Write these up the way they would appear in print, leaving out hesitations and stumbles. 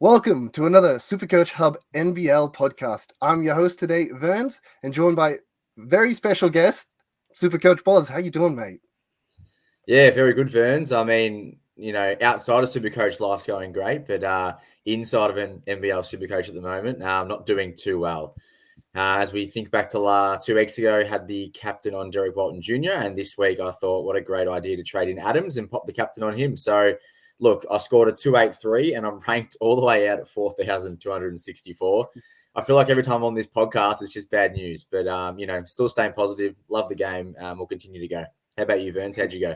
Welcome to another SuperCoach Hub NBL podcast. I'm your host today, Verns, and joined by very special guest, SuperCoach Boz. How you doing, mate? Yeah, very good, Verns. I mean, outside of Supercoach, life's going great, but inside of an NBL Supercoach at the moment, not doing too well. As we think back to 2 weeks ago, had the captain on Derek Walton Jr., and this week I thought, what a great idea to trade in Adams and pop the captain on him. So, look, I scored a 283, and I'm ranked all the way out at 4,264. I feel like every time I'm on this podcast, it's just bad news, but still staying positive. Love the game. We'll continue to go. How about you, Verns? How'd you go?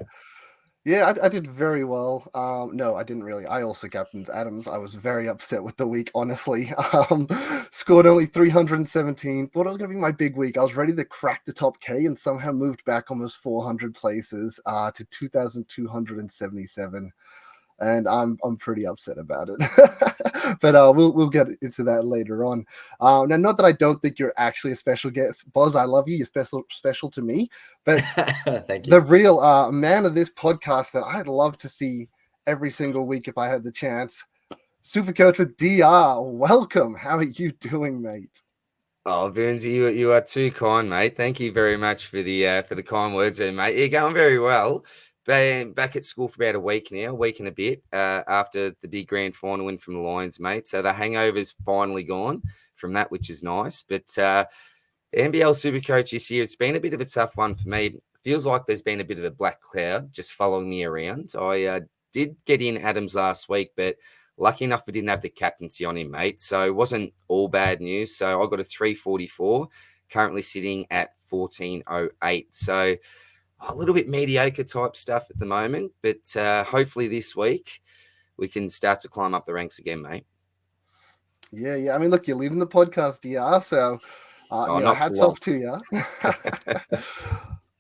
Yeah, I did very well. No, I didn't really. I also captained Adams. I was very upset with the week, honestly. Scored only 317. Thought it was going to be my big week. I was ready to crack the top K and somehow moved back almost 400 places to 2,277. And I'm pretty upset about it, but we'll get into that later on. Now, not that I don't think you're actually a special guest, Boz. I love you. You're special to me. But Thank you. The real man of this podcast that I'd love to see every single week if I had the chance, SuperCoach with DR. Welcome. How are you doing, mate? Oh, Verns, you are too kind, mate. Thank you very much for the kind words there, mate. You're going very well. Been back at school for about a week and a bit after the big grand final win from the Lions, mate. So the hangover's finally gone from that, which is nice. But the NBL Supercoach this year, it's been a bit of a tough one for me. Feels like there's been a bit of a black cloud just following me around. I did get in Adams last week, but lucky enough we didn't have the captaincy on him, mate. So it wasn't all bad news. So I got a 344, currently sitting at 1408. So a little bit mediocre type stuff at the moment, but hopefully this week we can start to climb up the ranks again, mate. Yeah. I mean, look, you're leaving the podcast, DR, so hats off to you.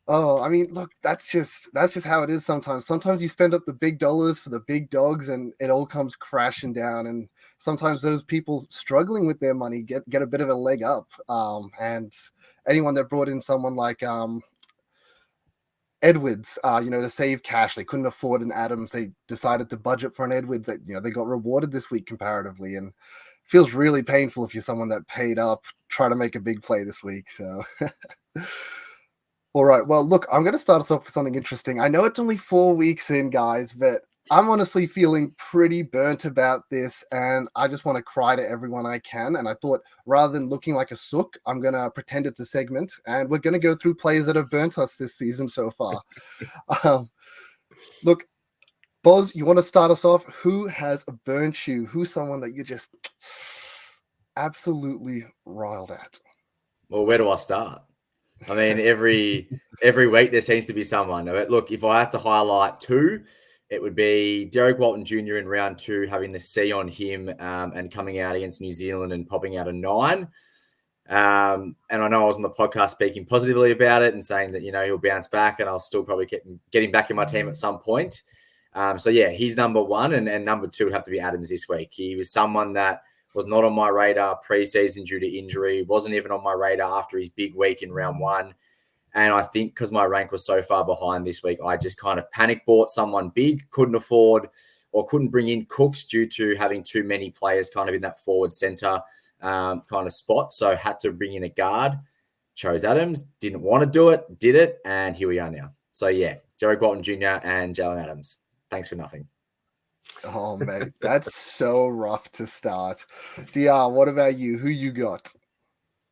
Oh, I mean, look, that's just how it is sometimes. Sometimes you spend up the big dollars for the big dogs and it all comes crashing down. And sometimes those people struggling with their money get a bit of a leg up. And anyone that brought in someone like Edwards, to save cash, they couldn't afford an Adams. They decided to budget for an Edwards. That they got rewarded this week comparatively, and feels really painful if you're someone that paid up, try to make a big play this week. So, all right. Well, look, I'm going to start us off with something interesting. I know it's only 4 weeks in, guys, but I'm honestly feeling pretty burnt about this, and I just want to cry to everyone I can. And I thought, rather than looking like a sook, I'm going to pretend it's a segment, and we're going to go through players that have burnt us this season so far. Look, Boz, you want to start us off? Who has burnt you? Who's someone that you just absolutely riled at? Well, where do I start? I mean, every week there seems to be someone. Look, if I had to highlight two, it would be Derek Walton Jr. in round 2, having the C on him and coming out against New Zealand and popping out a 9. And I know I was on the podcast speaking positively about it and saying that, he'll bounce back and I'll still probably get him back in my team at some point. So, yeah, he's number 1 and number 2 would have to be Adams this week. He was someone that was not on my radar preseason due to injury, wasn't even on my radar after his big week in round 1. And I think because my rank was so far behind this week, I just kind of panic bought someone big, couldn't afford or couldn't bring in Cooks due to having too many players kind of in that forward center kind of spot. So had to bring in a guard, chose Adams, didn't want to do it, did it, and here we are now. So, yeah, Derek Walton Jr. and Jaylen Adams. Thanks for nothing. Oh, mate, that's so rough to start. DR, what about you? Who you got?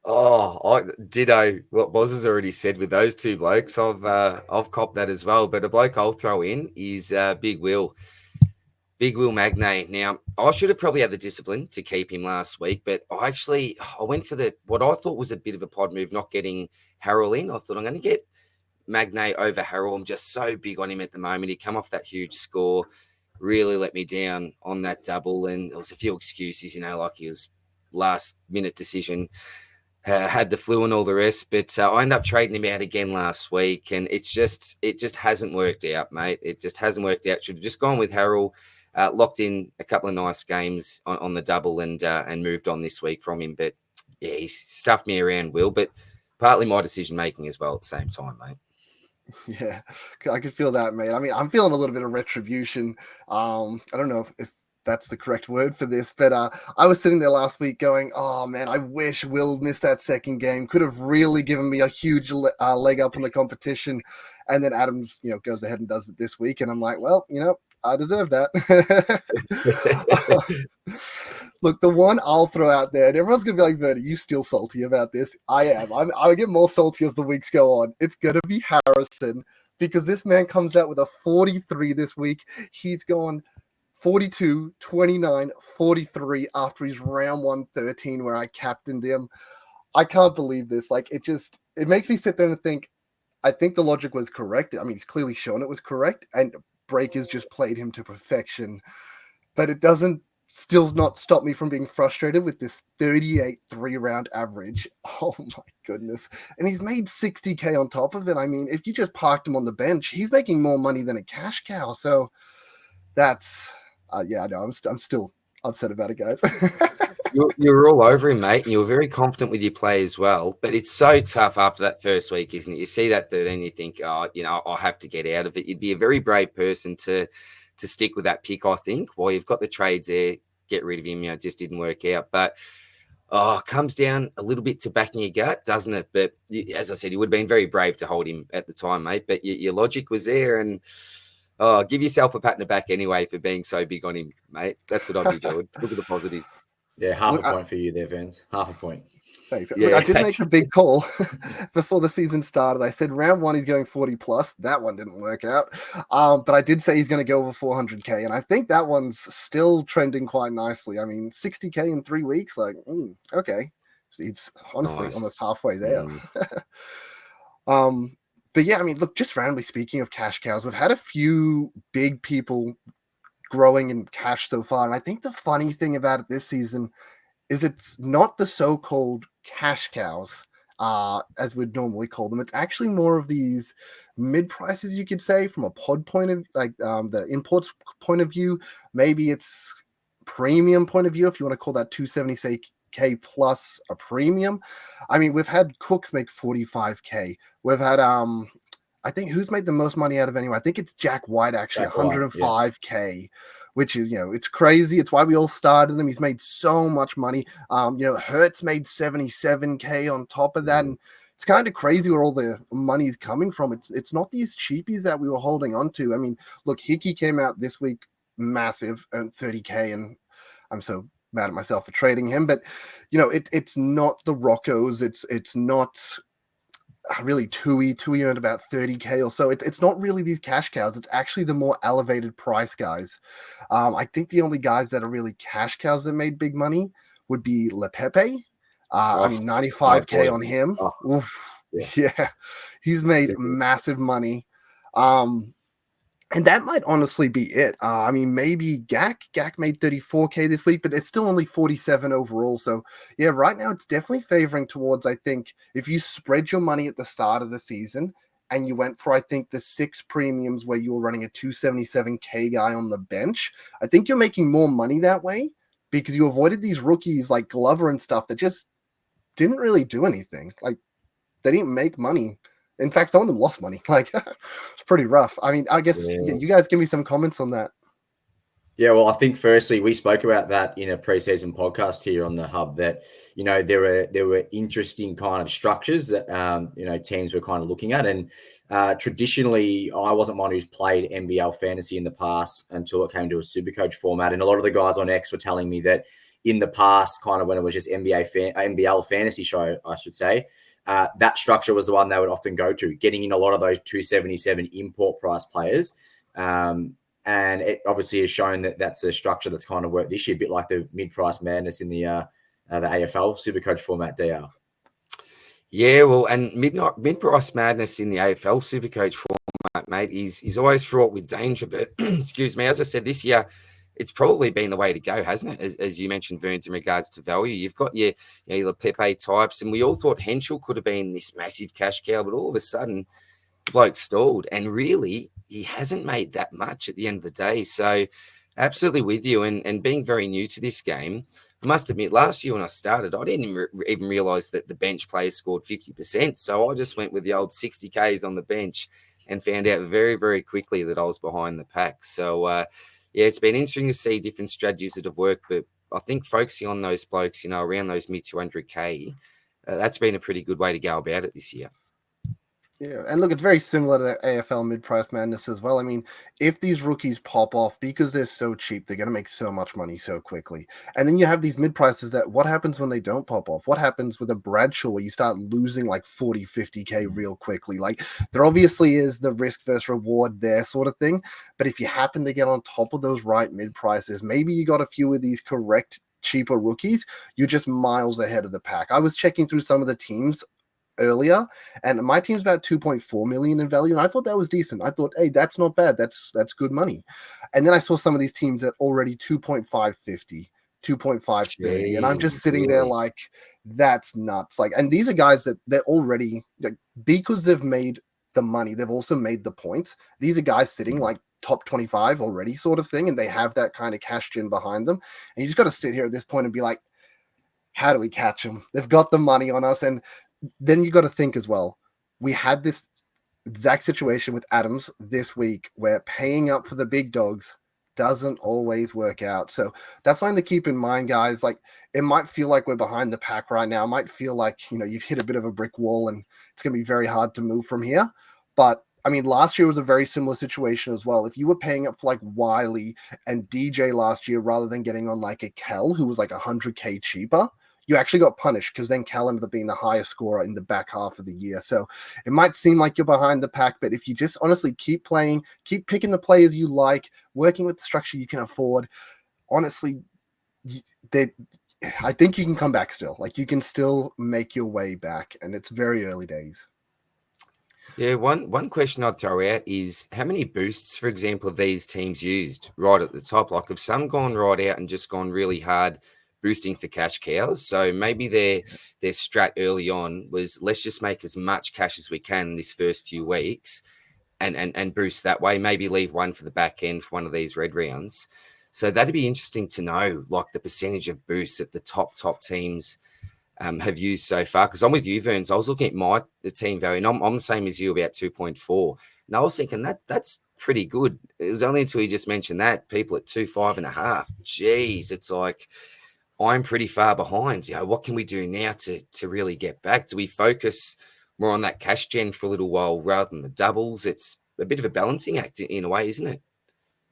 Oh, ditto what Boz has already said with those two blokes. I've copped that as well. But a bloke I'll throw in is Big Will Magnay. Now, I should have probably had the discipline to keep him last week, but I went for what I thought was a bit of a pod move, not getting Harrell in. I thought I'm going to get Magnay over Harrell. I'm just so big on him at the moment. He come off that huge score, really let me down on that double, and there was a few excuses, like his last minute decision. Had the flu and all the rest, but I ended up trading him out again last week, and it just hasn't worked out, mate. It just hasn't worked out. Should have just gone with Harrell, locked in a couple of nice games on the double, and moved on this week from him. But yeah, he's stuffed me around, Will, but partly my decision making as well at the same time, mate. Yeah, I could feel that, mate. I mean, I'm feeling a little bit of retribution. I don't know if that's the correct word for this. But I was sitting there last week going, oh man, I wish Will missed that second game. Could have really given me a huge leg up in the competition. And then Adams, goes ahead and does it this week. And I'm like, well, I deserve that. Look, the one I'll throw out there, and everyone's going to be like, Vern, are you still salty about this? I am. I get more salty as the weeks go on. It's going to be Harrison, because this man comes out with a 43 this week. He's gone 42, 29, 43 after his round 113 where I captained him. I can't believe this. Like, it makes me sit there and think, I think the logic was correct. I mean, he's clearly shown it was correct, and Breakers just played him to perfection. But it doesn't still not stop me from being frustrated with this 38 3-round average. Oh my goodness. And he's made 60K on top of it. I mean, if you just parked him on the bench, he's making more money than a cash cow. So that's, I'm still upset about it, guys. You're all over him, mate, and you're very confident with your play as well. But it's so tough after that first week, isn't it? You see that 13, you think, I'll have to get out of it. You'd be a very brave person to stick with that pick, I think. While you've got the trades there, get rid of him. It just didn't work out. But it comes down a little bit to backing your gut, doesn't it? But as I said, you would have been very brave to hold him at the time, mate. But your logic was there, and give yourself a pat in the back anyway for being so big on him, mate. That's what I'd be doing. Look at the positives. Yeah, half a point for you there, Verns. Half a point. Thanks. Yeah, I did make a big call before the season started. I said round 1 he's going 40 plus. That one didn't work out. But I did say he's going to go over 400K, and I think that one's still trending quite nicely. I mean, 60K in 3 weeks, okay. He's honestly almost halfway there. But yeah, I mean, look, just randomly speaking of cash cows, we've had a few big people growing in cash so far. And I think the funny thing about it this season is it's not the so-called cash cows, as we'd normally call them. It's actually more of these mid-prices, you could say, from a pod point of, the imports point of view. Maybe it's premium point of view, if you want to call that 270K plus a premium. I mean, we've had Cooks make 45K. We've had, I think who's made the most money out of anyone? I think it's Jack White, actually, 105K. Which is, it's crazy. It's why we all started him. He's made so much money. Hertz made 77K on top of that. And it's kind of crazy where all the money's coming from. It's not these cheapies that we were holding on to. I mean, look, Hickey came out this week massive, earned 30K, and I'm so mad at myself for trading him. But, it's not the Roccos. It's not really Tui earned about 30K or so. It's not really these cash cows. It's actually the more elevated price guys. I think the only guys that are really cash cows that made big money would be Lepepe. I mean, 95K on him. Oof. Yeah. He's made massive money. And that might honestly be it. I mean, maybe Gak made 34K this week, but it's still only 47 overall. So, yeah, right now it's definitely favoring towards, I think, if you spread your money at the start of the season and you went for, I think, the 6 premiums where you were running a 277K guy on the bench, I think you're making more money that way because you avoided these rookies like Glover and stuff that just didn't really do anything. Like, they didn't make money. In fact, some of them lost money. It's pretty rough. I mean, I guess you guys give me some comments on that. Yeah, well, I think firstly we spoke about that in a preseason podcast here on the Hub that there were interesting kind of structures that teams were kind of looking at, and traditionally I wasn't one who's played NBL fantasy in the past until it came to a SuperCoach format, and a lot of the guys on X were telling me that in the past, kind of when it was just NBL fantasy show, I should say. That structure was the one they would often go to, getting in a lot of those 277 import price players. And it obviously has shown that that's a structure that's kind of worked this year, a bit like the mid-price madness in the AFL SuperCoach format, DR. Yeah, well, and mid-price madness in the AFL SuperCoach format, mate, is always fraught with danger. But excuse me, as I said, this year, it's probably been the way to go, hasn't it? As you mentioned, Verns, in regards to value, you've got your Pepe types, and we all thought Henschel could have been this massive cash cow, but all of a sudden, the bloke stalled, and really, he hasn't made that much at the end of the day. So, absolutely with you, and being very new to this game, I must admit, last year when I started, I didn't even realise that the bench players scored 50%. So I just went with the old 60Ks on the bench and found out very, very quickly that I was behind the pack. So, yeah, it's been interesting to see different strategies that have worked, but I think focusing on those blokes, around those mid 200K, that's been a pretty good way to go about it this year. Yeah, and look, it's very similar to the AFL mid-price madness as well. I mean, if these rookies pop off because they're so cheap, they're going to make so much money so quickly. And then you have these mid-prices that what happens when they don't pop off? What happens with a Bradshaw where you start losing like 40, 50K real quickly? Like, there obviously is the risk versus reward there sort of thing. But if you happen to get on top of those right mid-prices, maybe you got a few of these correct cheaper rookies, you're just miles ahead of the pack. I was checking through some of the teams earlier, and my team's about 2.4 million in value, and I thought that was decent. I thought, hey, that's not bad. That's good money. And then I saw some of these teams at already 2.550, 2.530, and I'm just sitting there like, that's nuts. Like, and these are guys that they're already, like, because they've made the money, they've also made the points. These are guys sitting like top 25 already sort of thing, and they have that kind of cash gen behind them. And you just got to sit here at this point and be like, how do we catch them? They've got the money on us. And then you got to think as well, we had this exact situation with Adams this week where paying up for the big dogs doesn't always work out. So that's something to keep in mind, guys. Like, it might feel like we're behind the pack right now. It might feel like, you've hit a bit of a brick wall and it's going to be very hard to move from here. But I mean, last year was a very similar situation as well. If you were paying up for like Wiley and DJ last year rather than getting on like a Kel who was like 100K cheaper, you actually got punished because then Cal ended up being the highest scorer in the back half of the year. So it might seem like you're behind the pack, but if you just honestly keep playing, keep picking the players you like, working with the structure you can afford, honestly, I think you can come back still. Like, you can still make your way back, and it's very early days. Yeah, one question I'd throw out is how many boosts, for example, have these teams used right at the top? Like, have some gone right out and just gone really hard boosting for cash cows? So maybe their strat early on was, let's just make as much cash as we can this first few weeks and boost that way. Maybe leave one for the back end for one of these red rounds. So that'd be interesting to know, like the percentage of boosts that the top teams have used so far. Because I'm with you, Verns. I was looking at the team value, and I'm the same as you, about 2.4. And I was thinking that's pretty good. It was only until you just mentioned that people at 2.5.5. Jeez, it's like, I'm pretty far behind. What can we do now to really get back? Do we focus more on that cash gen for a little while rather than the doubles? It's a bit of a balancing act in a way, isn't it?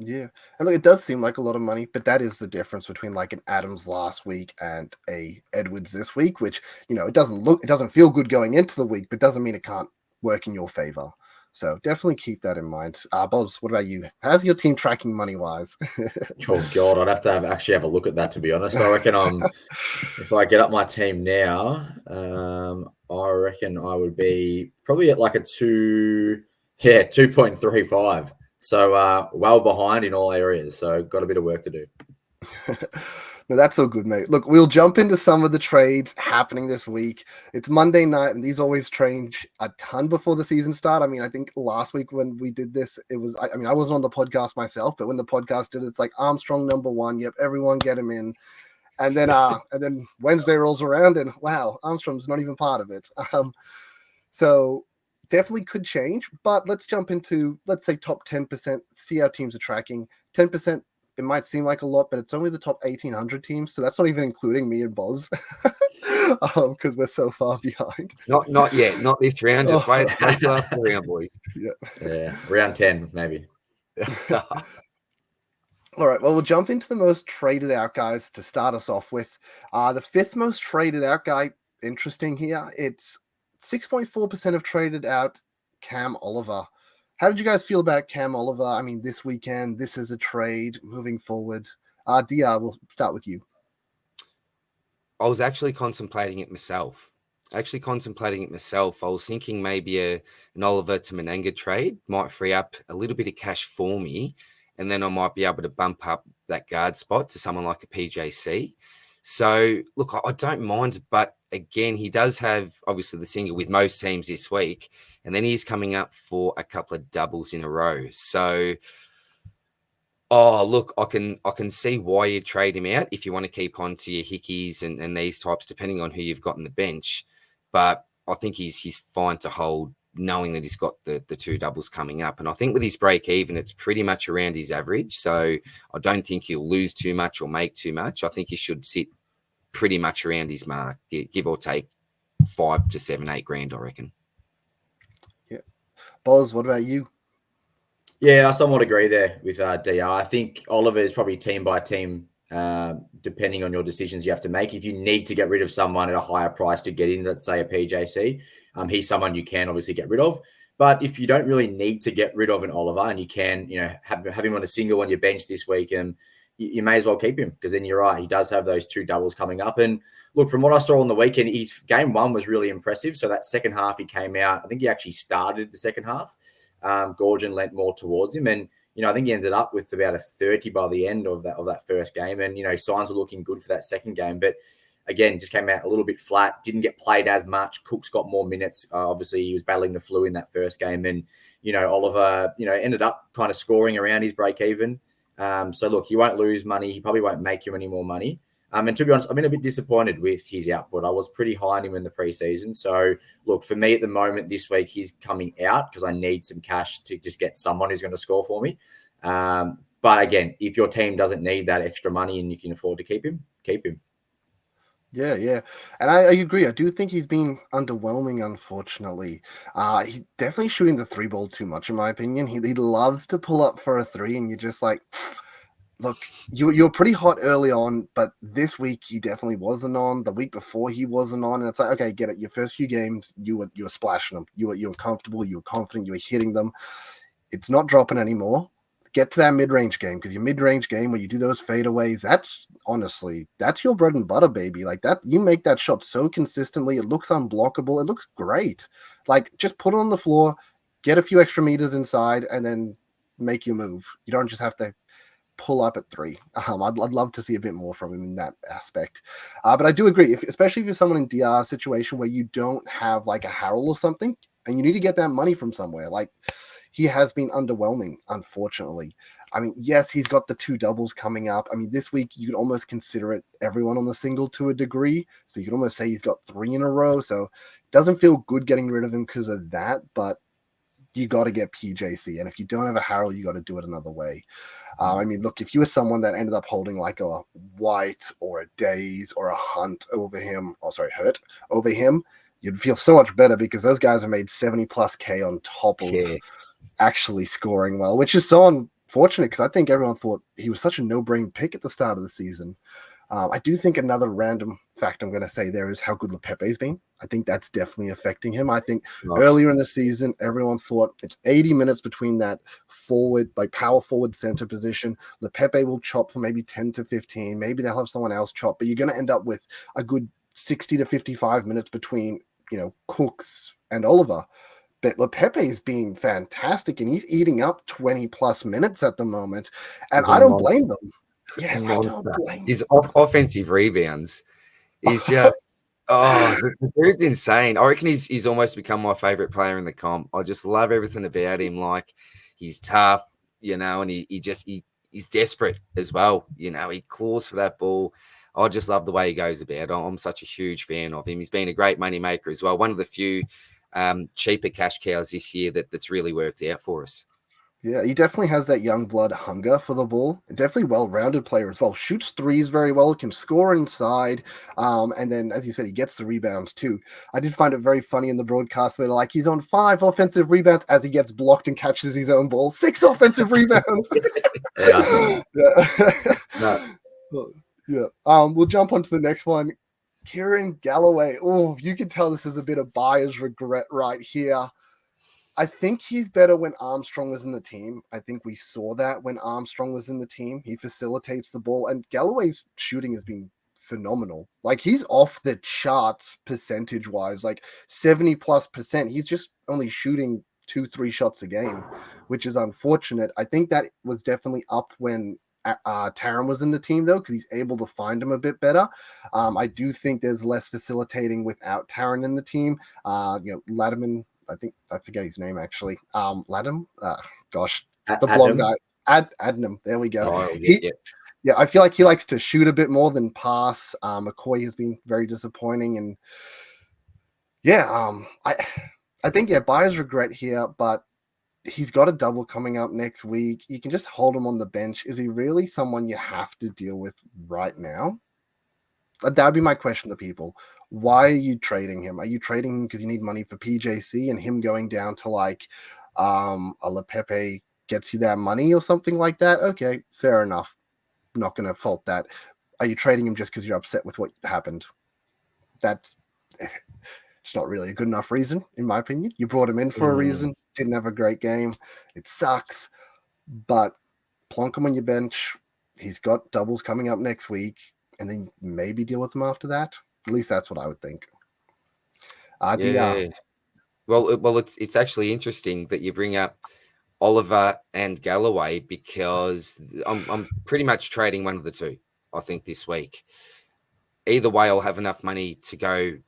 Yeah. And look, it does seem like a lot of money, but that is the difference between like an Adams last week and a Edwards this week, which, it doesn't feel good going into the week, but doesn't mean it can't work in your favor. So definitely keep that in mind. Boz, what about you? How's your team tracking money-wise? Oh God, I'd have to actually have a look at that, to be honest. I reckon if I get up my team now, I reckon I would be probably at like a 2.35. So well behind in all areas. So got a bit of work to do. No, that's all good, mate. Look, we'll jump into some of the trades happening this week. It's Monday night, and these always change a ton before the season start. I mean, I think last week when we did this, it was, I wasn't on the podcast myself, but when the podcast did it, it's like Armstrong number 1. Yep, everyone get him in. And then Wednesday rolls around, and wow, Armstrong's not even part of it. So definitely could change, but let's jump into, let's say, top 10%, see how teams are tracking. 10%. It might seem like a lot, but it's only the top 1,800 teams. So that's not even including me and Boz because we're so far behind. Not yet. Not this round. Just wait till after the round, boys. Yeah. Round 10, maybe. All right. Well, we'll jump into the most traded out guys to start us off with. The 5th most traded out guy, interesting here. It's 6.4% of traded out Cam Oliver. How did you guys feel about Cam Oliver? I mean, this weekend, this is a trade moving forward. DR, we'll start with you. I was actually contemplating it myself. I was thinking maybe an Oliver to Menenga trade might free up a little bit of cash for me, and then I might be able to bump up that guard spot to someone like a PJC. So, look, I don't mind, but again, he does have obviously the single with most teams this week, and then he's coming up for a couple of doubles in a row. So, look, I can see why you trade him out if you want to keep on to your Hickeys and these types, depending on who you've got on the bench. But I think he's fine to hold knowing that he's got the two doubles coming up. And I think with his break even, it's pretty much around his average. So I don't think he'll lose too much or make too much. I think he should sit pretty much around his mark, give or take 5 to 7, 8 grand, I reckon. Yeah. Boz, what about you? Yeah, I somewhat agree there with DR. I think Oliver is probably team by team, depending on your decisions you have to make. If you need to get rid of someone at a higher price to get in, let's say a PJC, he's someone you can obviously get rid of. But if you don't really need to get rid of an Oliver and you can, have him on a single on your bench this week, and you may as well keep him, because then you're right, he does have those two doubles coming up. And look, from what I saw on the weekend, his game one was really impressive. So that second half he came out, I think he actually started the second half. Gorgon lent more towards him, and I think he ended up with about a 30 by the end of that first game, and signs were looking good for that second game, but again just came out a little bit flat, didn't get played as much. Cook's got more minutes, obviously he was battling the flu in that first game, and Oliver ended up kind of scoring around his break even. So look, he won't lose money, he probably won't make you any more money. And to be honest, I've been a bit disappointed with his output. I was pretty high on him in the preseason. So, look, for me at the moment this week, he's coming out because I need some cash to just get someone who's going to score for me. But again, if your team doesn't need that extra money and you can afford to keep him, keep him. Yeah. And I agree. I do think he's been underwhelming, unfortunately. He's definitely shooting the three ball too much, in my opinion. He loves to pull up for a three, and you're just like... Look, you're pretty hot early on, but this week he definitely wasn't on. The week before he wasn't on, and it's like, okay, get it. Your first few games, you were splashing them. You were comfortable. You were confident. You were hitting them. It's not dropping anymore. Get to that mid-range game, because your mid-range game where you do those fadeaways, that's your bread and butter, baby. Like that, you make that shot so consistently. It looks unblockable. It looks great. Like just put it on the floor, get a few extra meters inside, and then make your move. You don't just have to pull up at three. I'd love to see a bit more from him in that aspect. But I do agree, especially if you're someone in DR situation where you don't have like a Harrell or something, and you need to get that money from somewhere. Like he has been underwhelming, unfortunately. I mean, yes, he's got the two doubles coming up. I mean, this week you could almost consider it everyone on the single to a degree. So you could almost say he's got 3 in a row. So it doesn't feel good getting rid of him because of that, but you got to get PJC. And if you don't have a Harrell, you got to do it another way. I mean, look, if you were someone that ended up holding like a White or a Days or a Hurt over him, you'd feel so much better, because those guys have made 70 plus K on top of actually scoring well, which is so unfortunate, because I think everyone thought he was such a no-brain pick at the start of the season. I do think another random fact I'm going to say there is how good Lepepe's been. I think that's definitely affecting him. I think earlier in the season, everyone thought it's 80 minutes between that forward, like power forward center position. Lepepe will chop for maybe 10 to 15. Maybe they'll have someone else chop, but you're going to end up with a good 60 to 55 minutes between, Cooks and Oliver. But Lepepe's being fantastic, and he's eating up 20 plus minutes at the moment. And I don't blame them. Yeah, I don't blame his offensive rebounds. He's just the dude's insane. I reckon he's almost become my favorite player in the comp. I just love everything about him. Like he's tough, and he's desperate as well. He claws for that ball. I just love the way he goes about it. I'm such a huge fan of him. He's been a great money maker as well. One of the few cheaper cash cows this year that's really worked out for us. Yeah, he definitely has that young blood hunger for the ball. Definitely well-rounded player as well. Shoots threes very well, can score inside. And then, as you said, he gets the rebounds too. I did find it very funny in the broadcast where he's on 5 offensive rebounds as he gets blocked and catches his own ball. 6 offensive rebounds. Yeah. We'll jump on to the next one. Kieran Galloway. Oh, you can tell this is a bit of buyer's regret right here. I think he's better when Armstrong was in the team. I think we saw that when Armstrong was in the team. He facilitates the ball, and Galloway's shooting has been phenomenal. He's off the charts percentage-wise, 70+%. He's just only shooting 2-3 shots a game, which is unfortunate. I think that was definitely up when Taran was in the team, though, because he's able to find him a bit better. I do think there's less facilitating without Taran in the team. Latimer, I forget his name actually. Ladham? The blonde guy. Adnam. There we go. Yeah, I feel like he likes to shoot a bit more than pass. McCoy has been very disappointing, and I think, yeah, buyer's regret here, but he's got a double coming up next week. You can just hold him on the bench. Is he really someone you have to deal with right now? That would be my question to people. Why are you trading him? Are you trading him because you need money for PJC and him going down to like a LePepe gets you that money or something like that? Okay, fair enough. I'm not going to fault that. Are you trading him just because you're upset with what happened? That's it's not really a good enough reason, in my opinion. You brought him in for a reason. Didn't have a great game. It sucks. But plonk him on your bench. He's got doubles coming up next week. And then maybe deal with him after that. At least that's what I would think. Yeah. DR. Well, it's actually interesting that you bring up Oliver and Galloway because I'm pretty much trading one of the two, I think, this week. Either way, I'll have enough money to go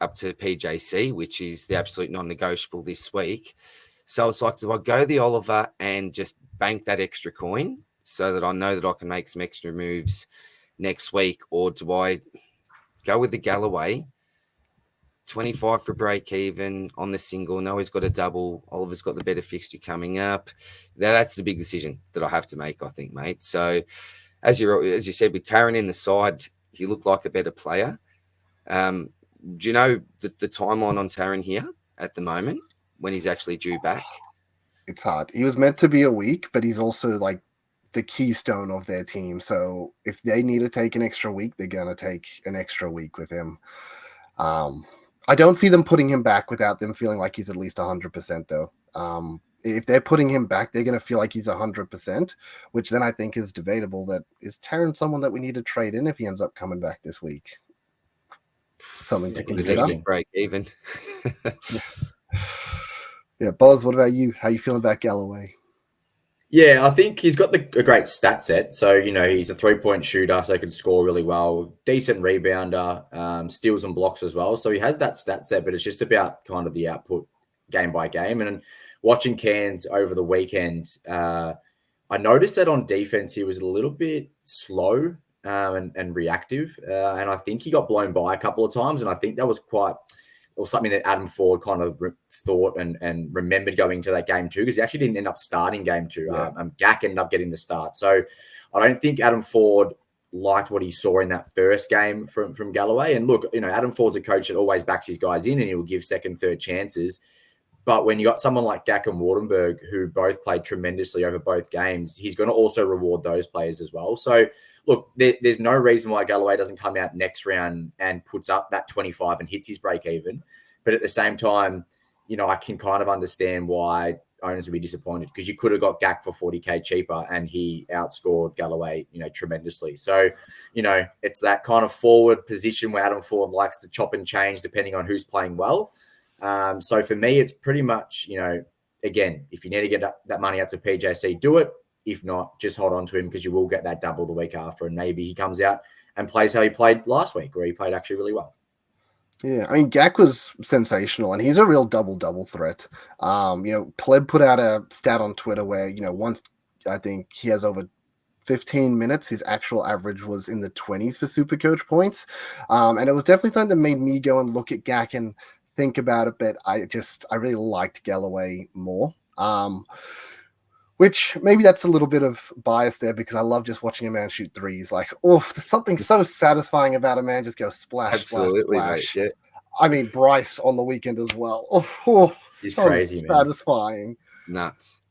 up to PJC, which is the absolute non-negotiable this week. So it's like, do I go the Oliver and just bank that extra coin so that I know that I can make some extra moves next week, or do I go with the Galloway? 25 for break even on the single. No, he's got a double. Oliver's got the better fixture coming up. That's the big decision that I have to make, I think, mate. So as you said, with Taran in the side, he looked like a better player. Do you know the timeline on Taran here at the moment when he's actually due back? It's hard. He was meant to be a week, but he's also like the keystone of their team. So if they need to take an extra week, they're going to take an extra week with him. I don't see them putting him back without them feeling like he's at least 100% though. If they're putting him back, they're going to feel like he's 100%, which then I think is debatable. That is Taran someone that we need to trade in if he ends up coming back this week? Something to consider. Break even. Yeah, Boz, what about you? How you feeling about Galloway? Yeah, I think he's got a great stat set. So, he's a 3-point shooter, so he can score really well. Decent rebounder, steals and blocks as well. So he has that stat set, but it's just about kind of the output game by game. And watching Cairns over the weekend, I noticed that on defense, he was a little bit slow and reactive. And I think he got blown by a couple of times. And I think that was something that Adam Ford kind of thought and remembered going to that game too, because he actually didn't end up starting game two. Yeah. Gak ended up getting the start. So I don't think Adam Ford liked what he saw in that first game from Galloway. And look, Adam Ford's a coach that always backs his guys in and he will give second, third chances. But when you got someone like Gak and Wardenberg, who both played tremendously over both games, he's going to also reward those players as well. So, look, there's no reason why Galloway doesn't come out next round and puts up that 25 and hits his break even. But at the same time, I can kind of understand why owners would be disappointed, because you could have got Gak for 40K cheaper and he outscored Galloway, tremendously. So, it's that kind of forward position where Adam Ford likes to chop and change depending on who's playing well. So for me, it's pretty much, again, if you need to get that money out to PJC, do it. If not, just hold on to him, because you will get that double the week after. And maybe he comes out and plays how he played last week, where he played actually really well. Yeah, I mean, Gak was sensational, and he's a real double threat. Pleb put out a stat on Twitter where, once I think he has over 15 minutes, his actual average was in the 20s for SuperCoach points. And it was definitely something that made me go and look at Gak and think about it, but I really liked Galloway more. Which maybe that's a little bit of bias there, because I love just watching a man shoot threes. Like, there's something so satisfying about a man just go splash, absolutely, splash. Mate, yeah. I mean, Bryce on the weekend as well. He's so crazy, satisfying. Man. Nuts.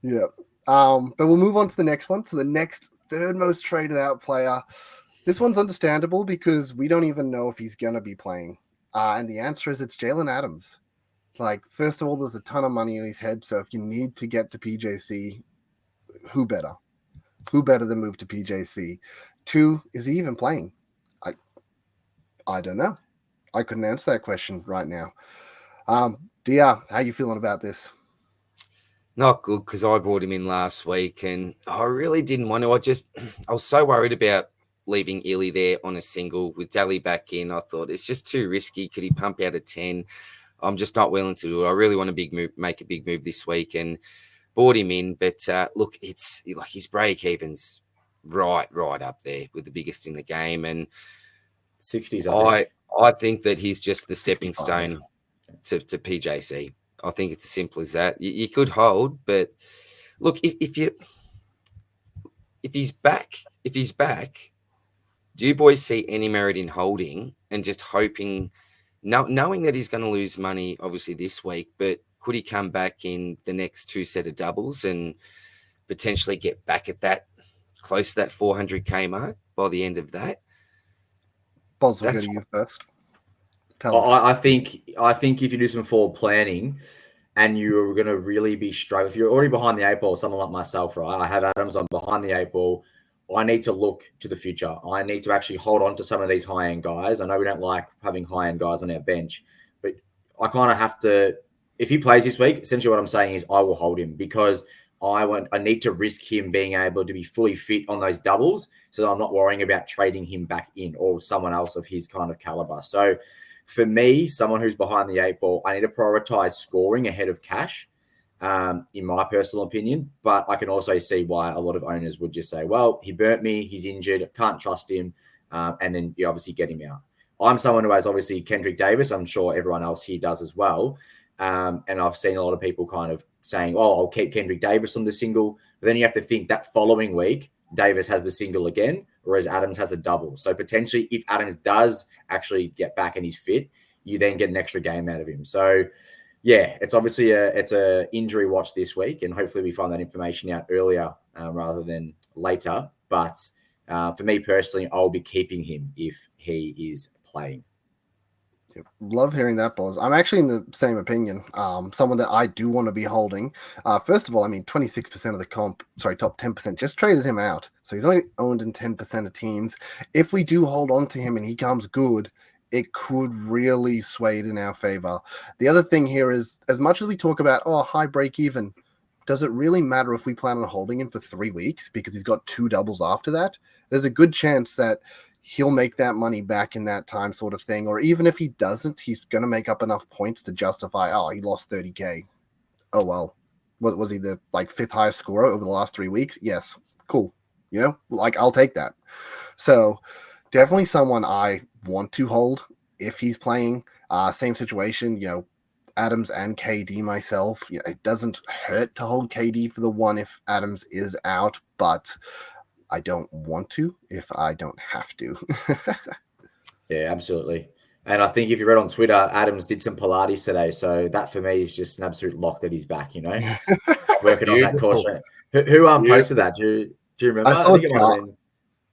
Yeah. But we'll move on to the next one. So the next third most traded out player. This one's understandable because we don't even know if he's going to be playing. And the answer is it's Jaylen Adams. Like, first of all, there's a ton of money in his head. So if you need to get to PJC, who better? Who better than move to PJC? 2, is he even playing? I don't know. I couldn't answer that question right now. DR, how you feeling about this? Not good, because I brought him in last week and I really didn't want to. I was so worried about leaving Illy there on a single with Daly back in. I thought it's just too risky. Could he pump out a 10? I'm just not willing to do it. I really want to make a big move this week and brought him in. But look, it's like his break evens right up there with the biggest in the game. And 60s, I think that he's just the stepping stone to PJC. I think it's as simple as that. You could hold, but look, if he's back, do you boys see any merit in holding and just hoping, knowing that he's going to lose money obviously this week, but could he come back in the next 2 set of doubles and potentially get back at that close to that 400k mark by the end of that? Boz, we'll go to you first. Tell us. I think if you do some forward planning and you're going to really be struggling, if you're already behind the 8 ball, someone like myself, right? I have Adams, I'm behind the 8 ball. I need to look to the future. I need to actually hold on to some of these high-end guys. I know we don't like having high-end guys on our bench, but I kind of have to, if he plays this week, essentially what I'm saying is I will hold him because I need to risk him being able to be fully fit on those doubles so that I'm not worrying about trading him back in or someone else of his kind of caliber. So for me, someone who's behind the 8 ball, I need to prioritize scoring ahead of cash, in my personal opinion. But I can also see why a lot of owners would just say, well, he burnt me, he's injured, can't trust him, and then you obviously get him out. I'm someone who has obviously Kendrick Davis. I'm sure everyone else here does as well. And I've seen a lot of people kind of saying, oh, I'll keep Kendrick Davis on the single. But then you have to think that following week, Davis has the single again, whereas Adams has a double. So potentially if Adams does actually get back and he's fit, you then get an extra game out of him. So yeah, it's obviously it's a injury watch this week, and hopefully we find that information out earlier rather than later. But for me personally, I'll be keeping him if he is playing. Love hearing that, Boz. I'm actually in the same opinion. Someone that I do want to be holding. First of all, I mean, 26% of the top 10% just traded him out. So he's only owned in 10% of teams. If we do hold on to him and he comes good, it could really sway it in our favor. The other thing here is, as much as we talk about, high break even, does it really matter if we plan on holding him for 3 weeks because he's got 2 doubles after that? There's a good chance that he'll make that money back in that time, sort of thing. Or even if he doesn't, he's going to make up enough points to justify, he lost 30K. Oh, well, what was he, the 5th highest scorer over the last 3 weeks? Yes. Cool. I'll take that. So definitely someone I want to hold if he's playing. Same situation, Adams and KD myself. It doesn't hurt to hold KD for the one if Adams is out, but I don't want to if I don't have to. Yeah, absolutely. And I think if you read on Twitter, Adams did some Pilates today. So that for me is just an absolute lock that he's back, working on that course. Who posted that? Do you remember? I think it might have been,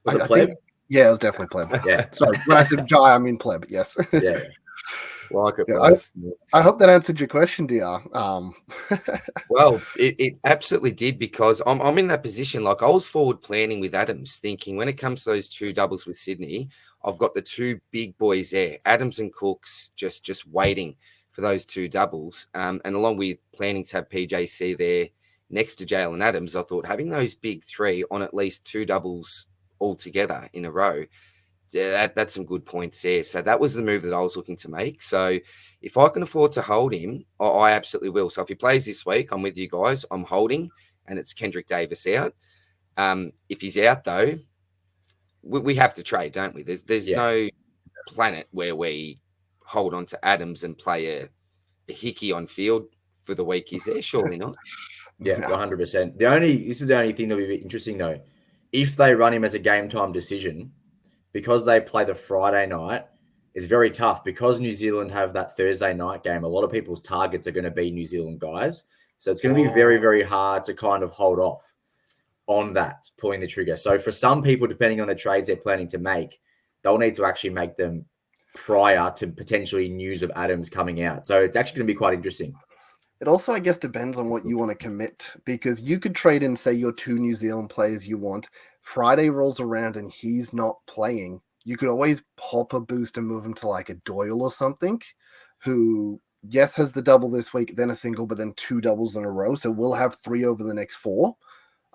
was it Pleb? Yeah, it was definitely Pleb. Yeah. Sorry, when I said Jai, I mean Pleb, yes. Yeah. Like it, I hope that answered your question, DR. Well, it absolutely did, because I'm in that position. I was forward planning with Adams, thinking when it comes to those 2 doubles with Sydney, I've got the 2 big boys there, Adams and Cooks, just waiting for those 2 doubles. And along with planning to have PJC there next to Jaylen Adams, I thought having those big 3 on at least 2 doubles all together in a row, that's some good points there. So that was the move that I was looking to make. So if I can afford to hold him, I absolutely will. So if he plays this week, I'm with you guys. I'm holding, and it's Kendrick Davis out. If he's out, though, we have to trade, don't we? There's no planet where we hold on to Adams and play a hickey on field for the week. Is there? Surely not. Yeah, 100%. This is the only thing that would be interesting, though. If they run him as a game time decision, because they play the Friday night, it's very tough because New Zealand have that Thursday night game. A lot of people's targets are going to be New Zealand guys. So it's going to be very, very hard to kind of hold off on that, pulling the trigger. So for some people, depending on the trades they're planning to make, they'll need to actually make them prior to potentially news of Adams coming out. So it's actually going to be quite interesting. It also, I guess, depends on what you want to commit, because you could trade in, say, your 2 New Zealand players you want. Friday rolls around and he's not playing. You could always pop a boost and move him to a Doyle or something, who, yes, has the double this week, then a single, but then 2 doubles in a row. So we'll have 3 over the next 4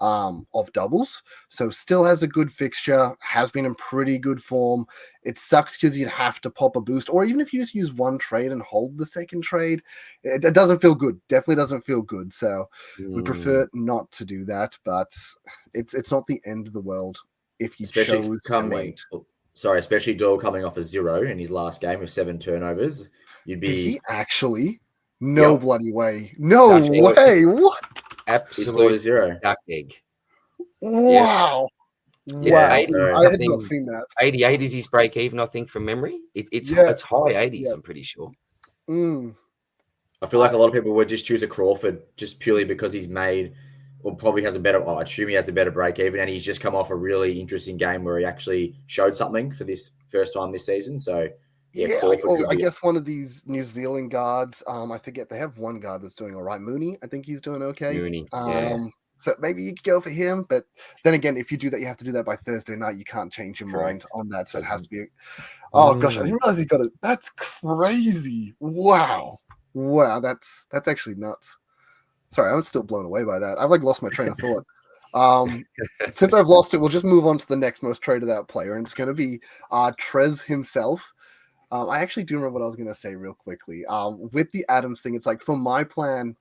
of doubles. So still has a good fixture, has been in pretty good form. It sucks because you'd have to pop a boost, or even if you just use 1 trade and hold the second trade, it doesn't feel good. Definitely doesn't feel good. So we prefer not to do that, but it's not the end of the world if you chose to wait. Especially Doyle coming off a 0 in his last game with 7 turnovers. You'd be. Did he actually? No Yep. bloody way. No That's it. way. What? He scored Absolute a 0. duck egg. Wow. It's Wow. 80 I had not something. seen that. 88 is his break even, I think, from memory. It's Yeah. high 80s, Yeah. I'm pretty sure. I feel like a lot of people would just choose a Crawford just purely because he's made, or probably has a better, I assume he has a better break even, and he's just come off a really interesting game where he actually showed something for this first time this season. So, yeah, Crawford could I be guess one of these New Zealand guards, I forget, they have one guard that's doing all right. Mooney, I think he's doing okay. Mooney, yeah. So maybe you could go for him, but then again, if you do that, you have to do that by Thursday night. You can't change your mind on that, so it has to be. Oh gosh, I didn't realize he got it. That's crazy! Wow, that's actually nuts. Sorry, I'm still blown away by that. I've like lost my train of thought. Since I've lost it, we'll just move on to the next most traded out player, and it's going to be Trez himself. I actually do remember what I was going to say real quickly. With the Adams thing, it's like for my plan,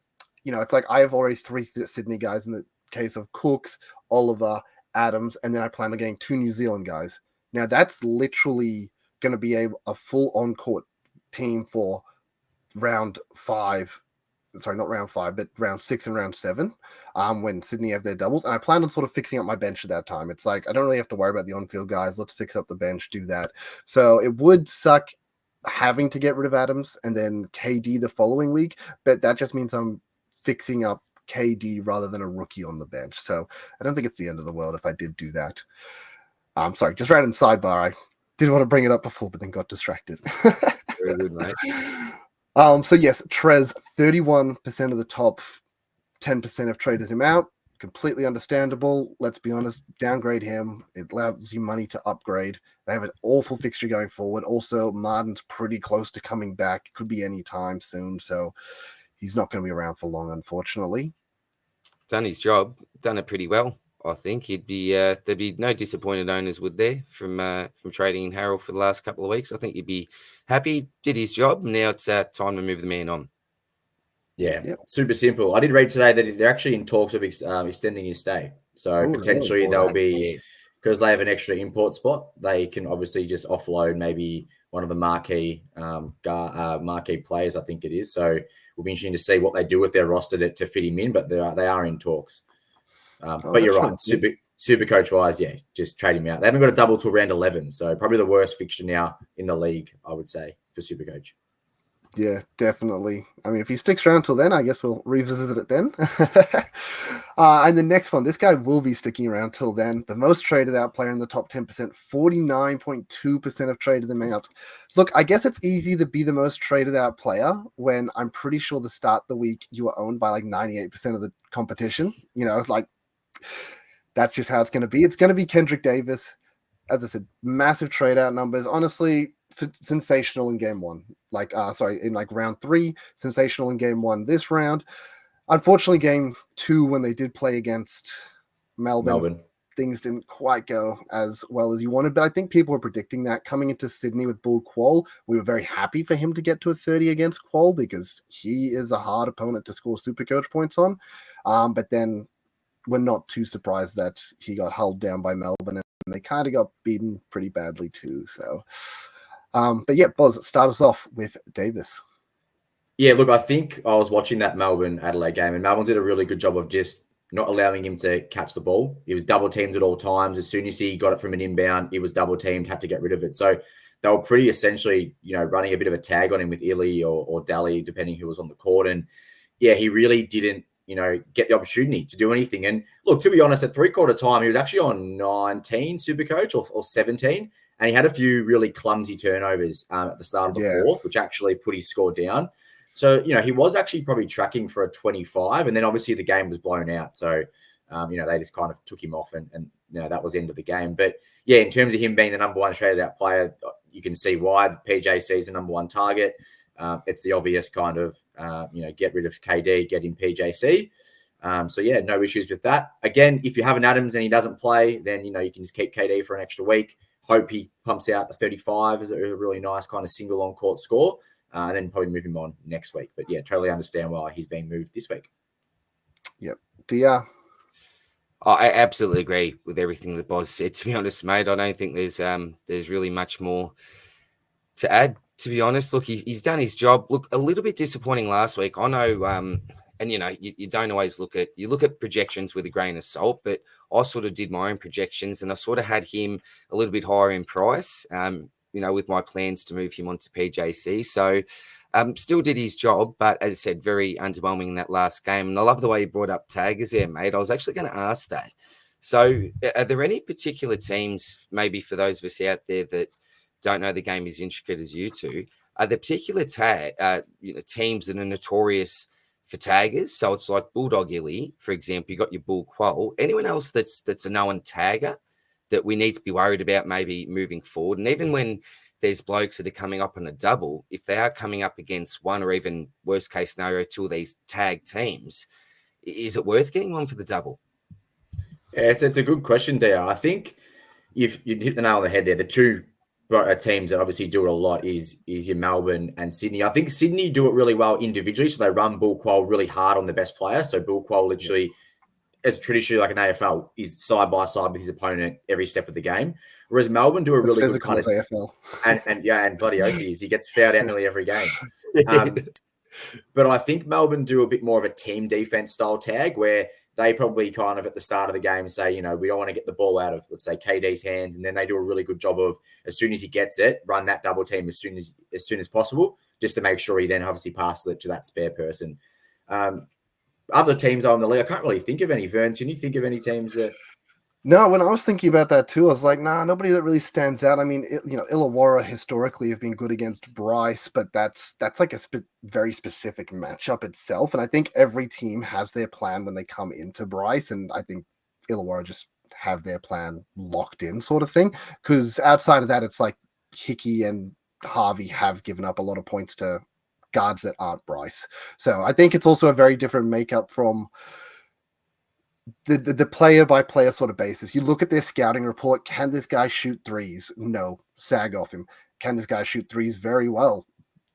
it's like I have already 3 Sydney guys in the case of Cooks, Oliver, Adams, and then I plan on getting 2 New Zealand guys. Now that's literally going to be a full on-court team for round 5. Sorry, not round 5, but round 6 and round 7, when Sydney have their doubles. And I plan on sort of fixing up my bench at that time. It's like, I don't really have to worry about the on-field guys. Let's fix up the bench, do that. So it would suck having to get rid of Adams and then KD the following week, but that just means I'm fixing up KD rather than a rookie on the bench. So I don't think it's the end of the world if I did do that. Sorry, just random sidebar. I did want to bring it up before, but then got distracted. Very good, mate. So yes, Trez, 31% of the top 10% have traded him out. Completely understandable. Let's be honest, downgrade him. It allows you money to upgrade. They have an awful fixture going forward. Also, Martin's pretty close to coming back. Could be any time soon. So he's not going to be around for long, unfortunately. Done his job. Done it pretty well. I think he'd be there'd be no disappointed owners, would there, from trading in Harold for the last couple of weeks. I think he'd be happy. Did his job. Now it's time to move the man on. Yeah, super simple. I did read today that they're actually in talks of extending his stay. So potentially they'll be, because they have an extra import spot, they can obviously just offload maybe one of the marquee players, I think it is. So it'll be interesting to see what they do with their roster to fit him in, but they are in talks. But you're right, super coach wise, yeah, just trade him out. They haven't got a double till round 11, so probably the worst fixture now in the league, I would say, for super coach. Yeah, definitely. I mean, if he sticks around till then, I guess we'll revisit it then. And the next one, this guy will be sticking around till then. The most traded out player in the top 10%, 49.2% have traded them out. Look, I guess it's easy to be the most traded out player when I'm pretty sure the start of the week you were owned by like 98% of the competition. Like that's just how it's going to be. It's going to be Kendrick Davis. As I said, massive trade out numbers. Honestly, sensational in game 1. In round 3, sensational in game 1 this round. Unfortunately, game 2, when they did play against Melbourne, things didn't quite go as well as you wanted. But I think people were predicting that coming into Sydney with Bull Qual. We were very happy for him to get to a 30 against Qual because he is a hard opponent to score SuperCoach points on. But then we're not too surprised that he got hulled down by Melbourne, and they kind of got beaten pretty badly too. So, but yeah, Boz, start us off with Davis. Yeah, look, I think I was watching that Melbourne-Adelaide game, and Melbourne did a really good job of just not allowing him to catch the ball. He was double-teamed at all times. As soon as he got it from an inbound, he was double-teamed, had to get rid of it. So they were pretty essentially, running a bit of a tag on him with Illy or Daly, depending who was on the court. And yeah, he really didn't, get the opportunity to do anything. And look, to be honest, at 3/4 time, he was actually on 19 SuperCoach or 17. And he had a few really clumsy turnovers at the start of the fourth, which actually put his score down. So, he was actually probably tracking for a 25. And then obviously the game was blown out. So, they just kind of took him off and that was the end of the game. But yeah, in terms of him being the number 1 traded out player, you can see why. The PJC is the number 1 target. It's the obvious kind of, get rid of KD, get in PJC. So, yeah, no issues with that. Again, if you have an Adams and he doesn't play, then, you can just keep KD for an extra week. Hope he pumps out a 35 as a really nice kind of single on-court score, and then probably move him on next week. But, yeah, totally understand why he's being moved this week. Yep. DR? I absolutely agree with everything that Boz said, to be honest, mate. I don't think there's really much more to add To be honest, look, he's done his job. Look, a little bit disappointing last week. I know, and you don't always look at projections with a grain of salt, but I sort of did my own projections, and I sort of had him a little bit higher in price. With my plans to move him onto PJC. So, still did his job, but as I said, very underwhelming in that last game. And I love the way you brought up taggers there, mate. I was actually going to ask that. So, are there any particular teams, maybe for those of us out there that don't know the game as intricate as you two, are there particular teams that are notorious for taggers? So it's like Bulldog Illy, for example. You got your Bull Quoll. Anyone else that's a known tagger that we need to be worried about maybe moving forward? And even when there's blokes that are coming up on a double, if they are coming up against one or even worst case scenario, two of these tag teams, is it worth getting one for the double? Yeah, it's a good question, DR. I think if you hit the nail on the head there, the two teams that obviously do it a lot is your Melbourne and Sydney. I think Sydney do it really well individually, so they run Bull Quoll really hard on the best player. So Bull Quoll literally, as traditionally like an AFL, is side by side with his opponent every step of the game. Whereas Melbourne do a really good kind of AFL. and bloody oath he gets fouled out nearly every game. But I think Melbourne do a bit more of a team defense style tag where they probably kind of at the start of the game say, we don't want to get the ball out of, let's say, KD's hands. And then they do a really good job of, as soon as he gets it, run that double team as soon as possible, just to make sure he then obviously passes it to that spare person. Other teams on the league, I can't really think of any. Verns, can you think of any teams that... No, when I was thinking about that too, I was like, nah, nobody that really stands out. I mean, Illawarra historically have been good against Bryce, but that's like a very specific matchup itself. And I think every team has their plan when they come into Bryce. And I think Illawarra just have their plan locked in sort of thing. Because outside of that, it's like Hickey and Harvey have given up a lot of points to guards that aren't Bryce. So I think it's also a very different makeup from the player by player sort of basis. You look at their scouting report. Can this guy shoot threes? No, sag off him. Can this guy shoot threes? Very well.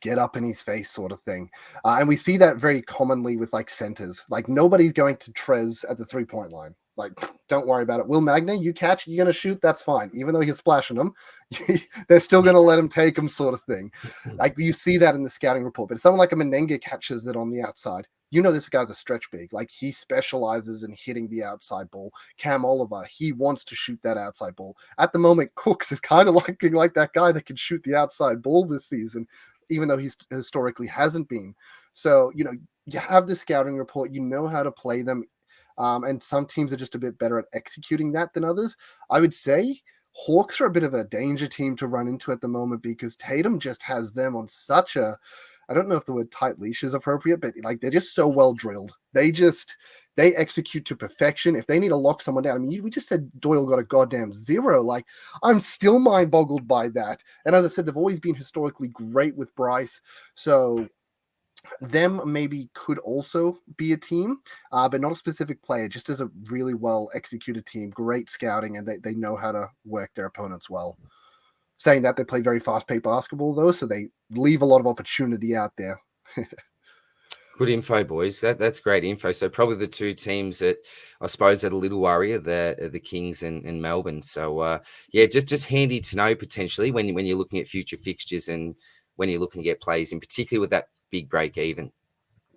Get up in his face sort of thing. And we see that very commonly with like centers. Like nobody's going to Trez at the 3-point line. Like, don't worry about it. Will Magna, you catch, you're going to shoot, that's fine. Even though he's splashing them, they're still going to let him take them sort of thing. Like you see that in the scouting report. But if someone like a Menenga catches that on the outside, this guy's a stretch big. Like he specializes in hitting the outside ball. Cam Oliver, he wants to shoot that outside ball. At the moment, Cooks is kind of looking like that guy that can shoot the outside ball this season, even though he's historically hasn't been. So, you have the scouting report, you know how to play them. And some teams are just a bit better at executing that than others. I would say Hawks are a bit of a danger team to run into at the moment because Tatum just has them on such a, I don't know if the word tight leash is appropriate, but like they're just so well drilled. They execute to perfection. If they need to lock someone down, I mean, we just said Doyle got a goddamn 0. Like I'm still mind boggled by that. And as I said, they've always been historically great with Bryce. So them maybe could also be a team, but not a specific player, just as a really well executed team, great scouting, and they know how to work their opponents well. Saying that, they play very fast-paced basketball, though, so they leave a lot of opportunity out there. Good info, boys. That's great info. So probably the two teams that I suppose that a little worry are the Kings and Melbourne. So just handy to know potentially when you're looking at future fixtures and when you're looking to get plays, in particular with that big break even.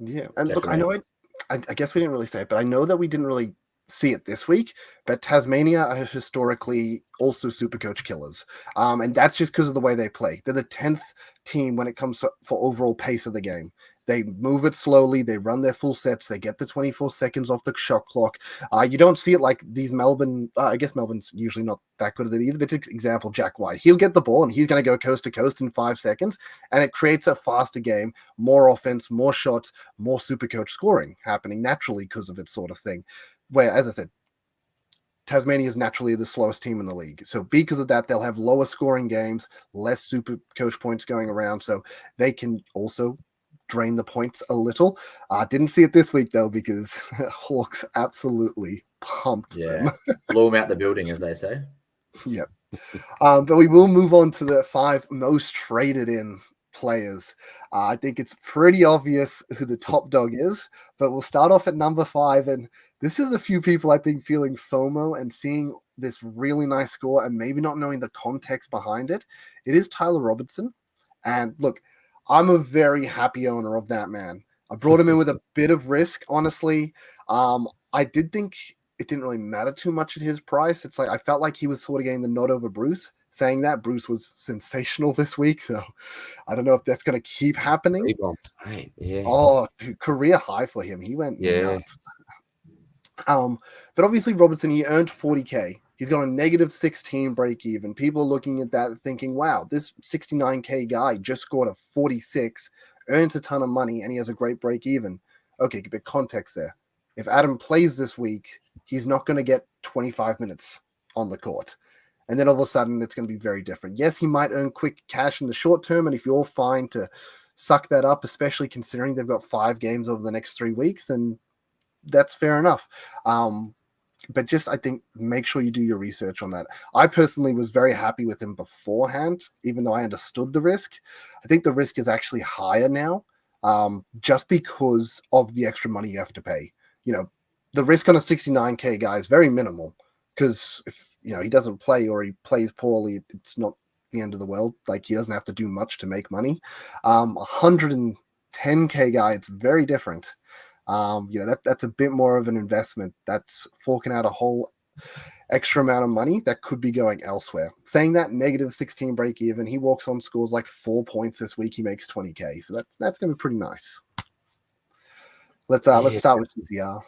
Yeah, and Definitely. Look, I guess we didn't really say it, but I know that we didn't really see it this week, but Tasmania are historically also SuperCoach killers. And that's just because of the way they play. They're the 10th team when it comes for overall pace of the game. They move it slowly. They run their full sets. They get the 24 seconds off the shot clock. You don't see it like these Melbourne. I guess Melbourne's usually not that good at it either. But example, Jack White. He'll get the ball and he's going to go coast to coast in 5 seconds. And it creates a faster game, more offense, more shots, more SuperCoach scoring happening naturally because of it sort of thing. Where, as I said, Tasmania is naturally the slowest team in the league. So because of that, they'll have lower scoring games, less SuperCoach points going around. So they can also drain the points a little. Didn't see it this week, though, because Hawks absolutely pumped them. Blew them out the building, as they say. Yep. But we will move on to the 5 most traded in players. I think it's pretty obvious who the top dog is, but we'll start off at number 5. And this is a few people, I think, feeling FOMO and seeing this really nice score and maybe not knowing the context behind it. It is Tyler Robertson. And look, I'm a very happy owner of that man. I brought him in with a bit of risk, honestly. I did think it didn't really matter too much at his price. It's like I felt like he was sort of getting the nod over Bruce. Saying that, Bruce was sensational this week, so I don't know if that's going to keep happening. Right, yeah. Oh, career high for him. He went nuts. But obviously Robertson, he earned 40K. He's got a negative 16 break even. People are looking at that thinking, wow, this 69K guy just scored a 46, earns a ton of money, and he has a great break even. Okay, a bit context there. If Adam plays this week, he's not going to get 25 minutes on the court. And then all of a sudden, it's going to be very different. Yes, he might earn quick cash in the short term, and if you're fine to suck that up, especially considering they've got 5 games over the next 3 weeks, then that's fair enough. But just, I think, make sure you do your research on that. I personally was very happy with him beforehand, even though I understood the risk. I think the risk is actually higher now, just because of the extra money you have to pay. You know, the risk on a 69K guy is very minimal, because if he doesn't play or he plays poorly, it's not the end of the world. Like, he doesn't have to do much to make money. 110K guy, it's very different. That's a bit more of an investment. That's forking out a whole extra amount of money that could be going elsewhere. Saying that, negative 16 break even, he walks on, scores like 4 points this week, he makes 20K. So that's gonna be pretty nice. Let's start with CCR.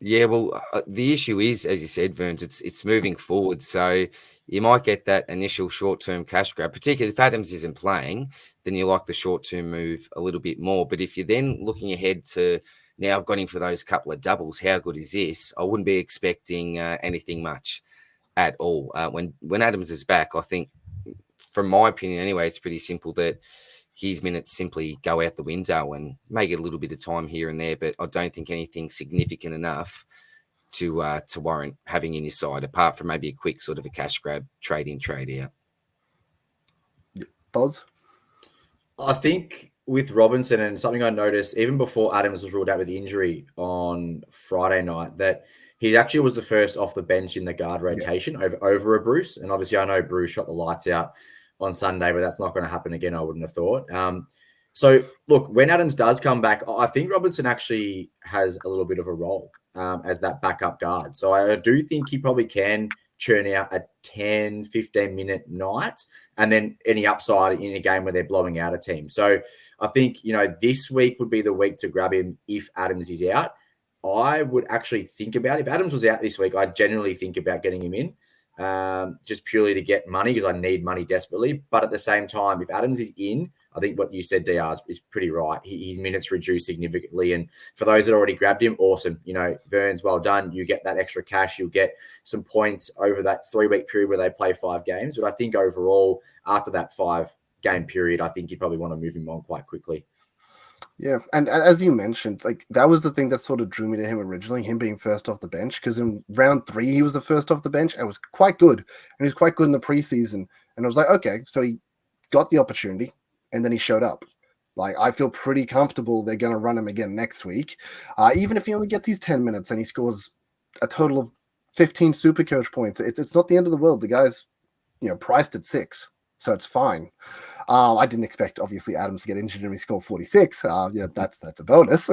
Yeah, well, the issue is, as you said, Verns, it's moving forward. So you might get that initial short-term cash grab, particularly if Adams isn't playing, then you like the short-term move a little bit more. But if you're then looking ahead to, now I've got him for those couple of doubles, how good is this? I wouldn't be expecting anything much at all. When Adams is back, I think, from my opinion anyway, it's pretty simple that his minutes simply go out the window, and may get a little bit of time here and there, but I don't think anything significant enough to warrant having in your side, apart from maybe a quick sort of a cash grab, trade in, trade out. Boz? I think with Robinson, and something I noticed even before Adams was ruled out with injury on Friday night, that he actually was the first off the bench in the guard rotation over a Bruce. And obviously I know Bruce shot the lights out on Sunday, but that's not going to happen again, I wouldn't have thought. So, look, when Adams does come back, I think Robinson actually has a little bit of a role as that backup guard. So I do think he probably can churn out a 10, 15-minute night, and then any upside in a game where they're blowing out a team. So I think, this week would be the week to grab him if Adams is out. I would actually think about, if Adams was out this week, I'd generally think about getting him in. Just purely to get money, because I need money desperately. But at the same time, if Adams is in, I think what you said, DR, is pretty right. His minutes reduce significantly. And for those that already grabbed him, awesome. Verns, well done. You get that extra cash. You'll get some points over that 3-week period where they play 5 games. But I think overall, after that 5-game period, I think you'd probably want to move him on quite quickly. Yeah, and as you mentioned, like, that was the thing that sort of drew me to him originally, him being first off the bench, because in round 3 he was the first off the bench and was quite good, and he was quite good in the preseason, and I was like, okay, so he got the opportunity and then he showed up. Like, I feel pretty comfortable they're going to run him again next week, even if he only gets these 10 minutes and he scores a total of 15 SuperCoach points. It's not the end of the world. The guy's priced at 6, so it's fine. I didn't expect, obviously, Adams to get injured and he scored 46. That's a bonus.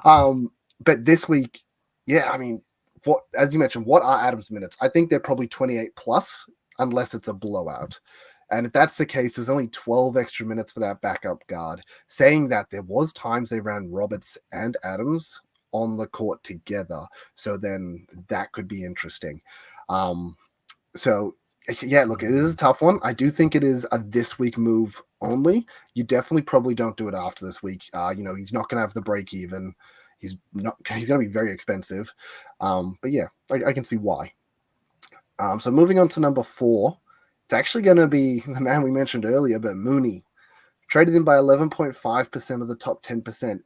But this week, as you mentioned, what are Adams' minutes? I think they're probably 28 plus, unless it's a blowout. And if that's the case, there's only 12 extra minutes for that backup guard. Saying that, there was times they ran Roberts and Adams on the court together. So then that could be interesting. Yeah, look, it is a tough one. I do think it is a this week move only. You definitely probably don't do it after this week. He's not going to have the break even. He's going to be very expensive. But yeah, I can see why. So moving on to number 4, it's actually going to be the man we mentioned earlier, but Mooney. Traded in by 11.5% of the top 10%.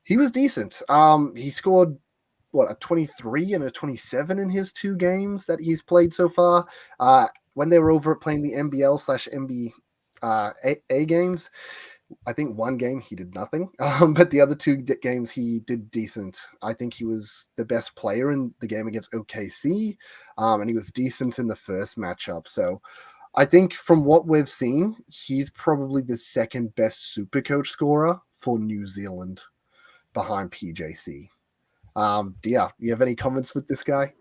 He was decent. He scored a 23 and a 27 in his 2 games that he's played so far. When they were over playing the NBL/NBA games, I think 1 game he did nothing, but the other 2 games he did decent. I think he was the best player in the game against OKC, and he was decent in the first matchup. So I think from what we've seen, he's probably the second best SuperCoach scorer for New Zealand behind PJC. Yeah, you have any comments with this guy?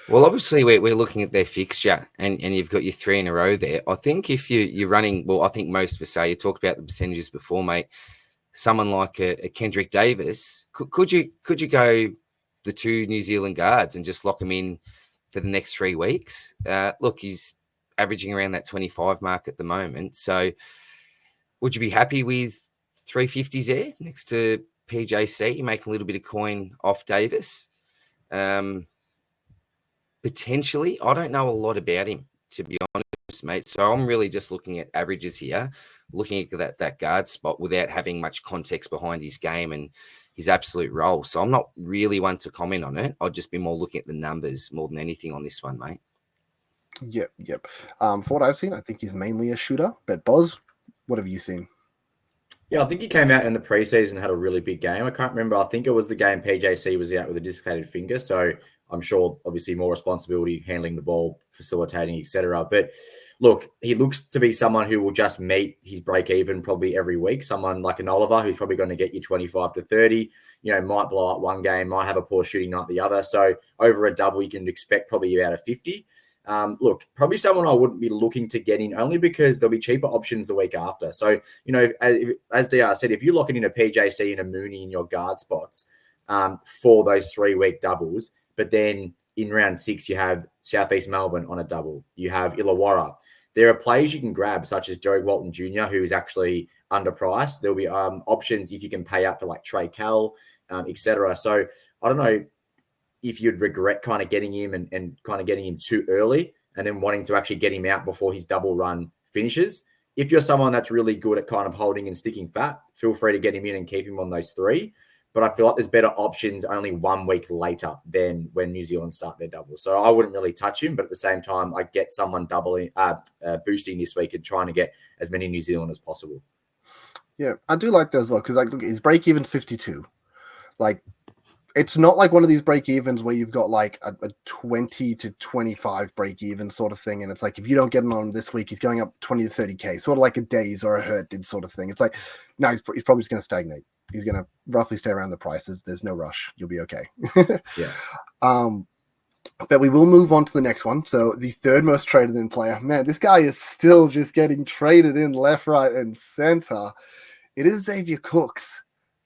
Well, obviously, we're looking at their fixture, and you've got your 3 in a row there. I think if you're running, well, I think most of us say, you talked about the percentages before, mate. Someone like a Kendrick Davis, could you go the 2 New Zealand guards and just lock them in for the next 3 weeks? Look, he's averaging around that 25 mark at the moment. So would you be happy with 350s there next to PJC? You're making a little bit of coin off Davis. Potentially. I don't know a lot about him, to be honest, mate. So I'm really just looking at averages here, looking at that guard spot without having much context behind his game and his absolute role. So I'm not really one to comment on it. I'd just be more looking at the numbers more than anything on this one, mate. Yep. For what I've seen, I think he's mainly a shooter. But Boz, what have you seen? Yeah, I think he came out in the preseason and had a really big game. I can't remember. I think it was the game PJC was out with a dislocated finger. So I'm sure, obviously, more responsibility handling the ball, facilitating, etc. But look, he looks to be someone who will just meet his break even probably every week. Someone like an Oliver who's probably going to get you 25 to 30. Might blow up one game, might have a poor shooting night the other. So over a double, you can expect probably about a 50. Look, probably someone I wouldn't be looking to get in only because there'll be cheaper options the week after. So, as DR said, if you're locking in a PJC and a Mooney in your guard spots for those 3-week doubles, but then in round 6, you have Southeast Melbourne on a double. You have Illawarra. There are players you can grab, such as Derek Walton Jr., who is actually underpriced. There'll be options if you can pay up for like Trey Cal, etc. So I don't know if you'd regret kind of getting him and kind of getting him too early and then wanting to actually get him out before his double run finishes. If you're someone that's really good at kind of holding and sticking fat, feel free to get him in and keep him on those 3. But I feel like there's better options only 1 week later than when New Zealand start their double. So I wouldn't really touch him, but at the same time, I get someone boosting this week and trying to get as many New Zealand as possible. Yeah, I do like that as well because look, his break even's 52. It's not like one of these break evens where you've got like a 20 to 25 break even sort of thing. And it's like, if you don't get him on this week, he's going up 20 to 30K, sort of like a Days or a Hurt did sort of thing. It's like, no, he's probably just going to stagnate. He's going to roughly stay around the prices. There's no rush. You'll be okay. Yeah. But we will move on to the next one. So the third most traded in player, man, this guy is still just getting traded in left, right, and center. It is Xavier Cooks.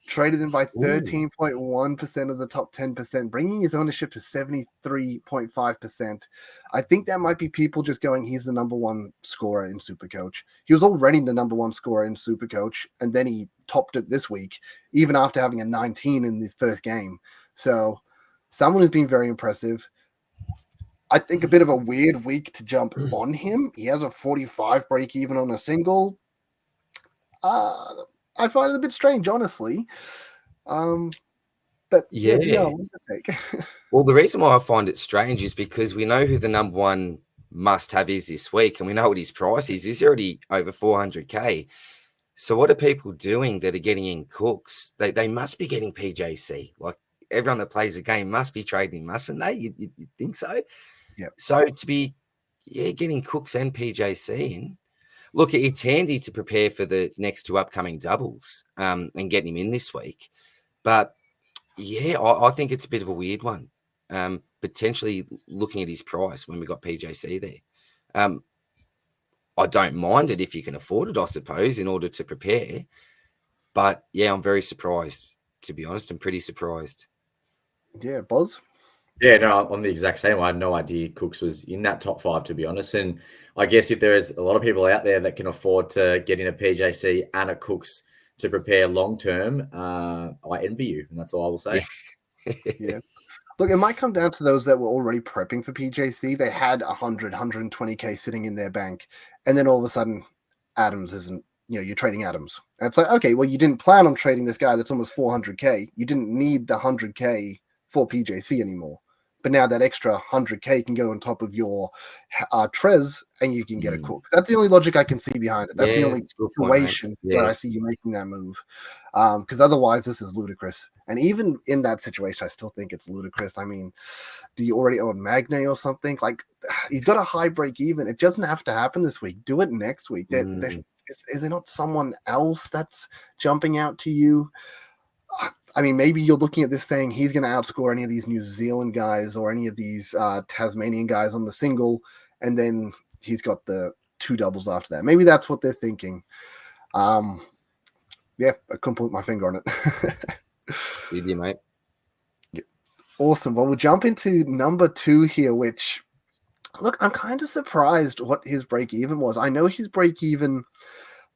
Traded in by 13.1% of the top 10%, bringing his ownership to 73.5%. I think that might be people just going, he's the number 1 scorer in SuperCoach. He was already the number 1 scorer in SuperCoach, and then he topped it this week, even after having a 19 in his first game. So someone who's been very impressive. I think a bit of a weird week to jump on him. He has a 45 break even on a single. I find it a bit strange, honestly. But yeah, well, the reason why I find it strange is because we know who the number 1 must-have is this week, and we know what his price is. He's already over 400K. So what are people doing that are getting in Cooks? They must be getting PJC. Like, everyone that plays the game must be trading, mustn't they? You think so? Yeah. So to be getting Cooks and PJC in, look, it's handy to prepare for the next 2 upcoming doubles and getting him in this week. But, yeah, I think it's a bit of a weird one, potentially looking at his price when we got PJC there. I don't mind it if you can afford it, I suppose, in order to prepare. But, yeah, I'm very surprised, to be honest. I'm pretty surprised. Yeah, Boz? Yeah, no, I'm the exact same. I had no idea Cooks was in that top 5, to be honest. And I guess if there is a lot of people out there that can afford to get in a PJC and a Cooks to prepare long-term, I envy you. And that's all I will say. Yeah. Look, it might come down to those that were already prepping for PJC. They had 100, 120K sitting in their bank. And then all of a sudden, Adams isn't, you're trading Adams. And it's like, okay, well, you didn't plan on trading this guy that's almost 400K. You didn't need the 100K for PJC anymore. But now that extra 100K can go on top of your Trez, and you can get a cook. That's the only logic I can see behind it. That's the only situation where I see you making that move. Because otherwise, this is ludicrous. And even in that situation, I still think it's ludicrous. I mean, do you already own Magne or something? Like, he's got a high break even. It doesn't have to happen this week. Do it next week. Is there not someone else that's jumping out to you? I mean, maybe you're looking at this saying he's going to outscore any of these New Zealand guys or any of these Tasmanian guys on the single, and then he's got the 2 doubles after that. Maybe that's what they're thinking. Yeah, I couldn't put my finger on it. With you, mate. Yeah. Awesome. Well, we'll jump into number 2 here, which, look, I'm kind of surprised what his break even was. I know his break even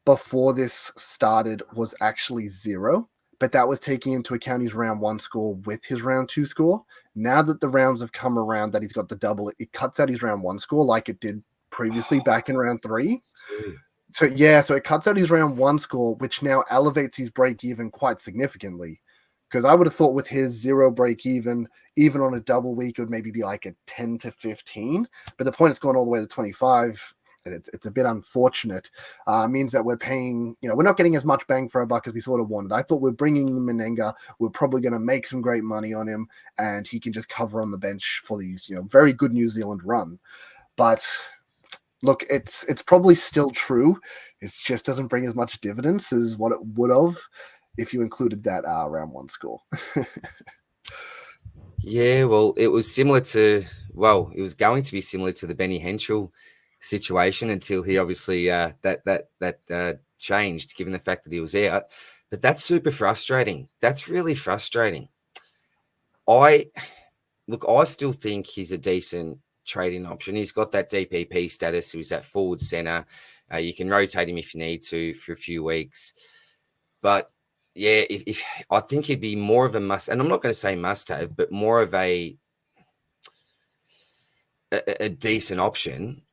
before this started was actually 0. But that was taking into account his round 1 score with his round 2 score. Now that the rounds have come around that he's got the double, it cuts out his round 1 score like it did previously back in round 3. So it cuts out his round 1 score, which now elevates his break even quite significantly. Because I would have thought with his 0 break even on a double week, it would maybe be like a 10 to 15. But the point it's gone all the way to 25. And it's a bit unfortunate. Means that we're paying, we're not getting as much bang for our buck as we sort of wanted. I thought we're bringing in Menenga. We're probably going to make some great money on him, and he can just cover on the bench for these, very good New Zealand run. But look, it's probably still true. It just doesn't bring as much dividends as what it would have if you included that round 1 score. Yeah, well, it was similar to, it was going to be similar to the Benny Henschel situation until he obviously that changed, given the fact that he was out. But that's super frustrating. That's really frustrating. I still think he's a decent trading option. He's got that DPP status. He was at forward center. You can rotate him if you need to for a few weeks. But yeah, if I think he'd be more of a must, and I'm not going to say must have, but more of a decent option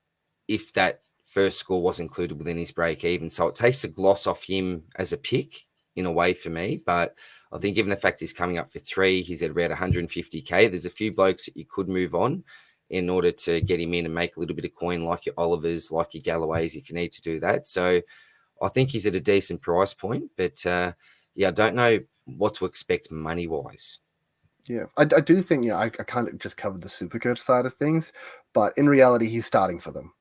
if that first score was included within his break even. So it takes a gloss off him as a pick in a way for me. But I think given the fact he's coming up for 3, he's at around 150K. There's a few blokes that you could move on in order to get him in and make a little bit of coin, like your Olivers, like your Galloways, if you need to do that. So I think he's at a decent price point. But I don't know what to expect money-wise. Yeah, I do think, I kind of just covered the SuperCoach side of things. But in reality, he's starting for them.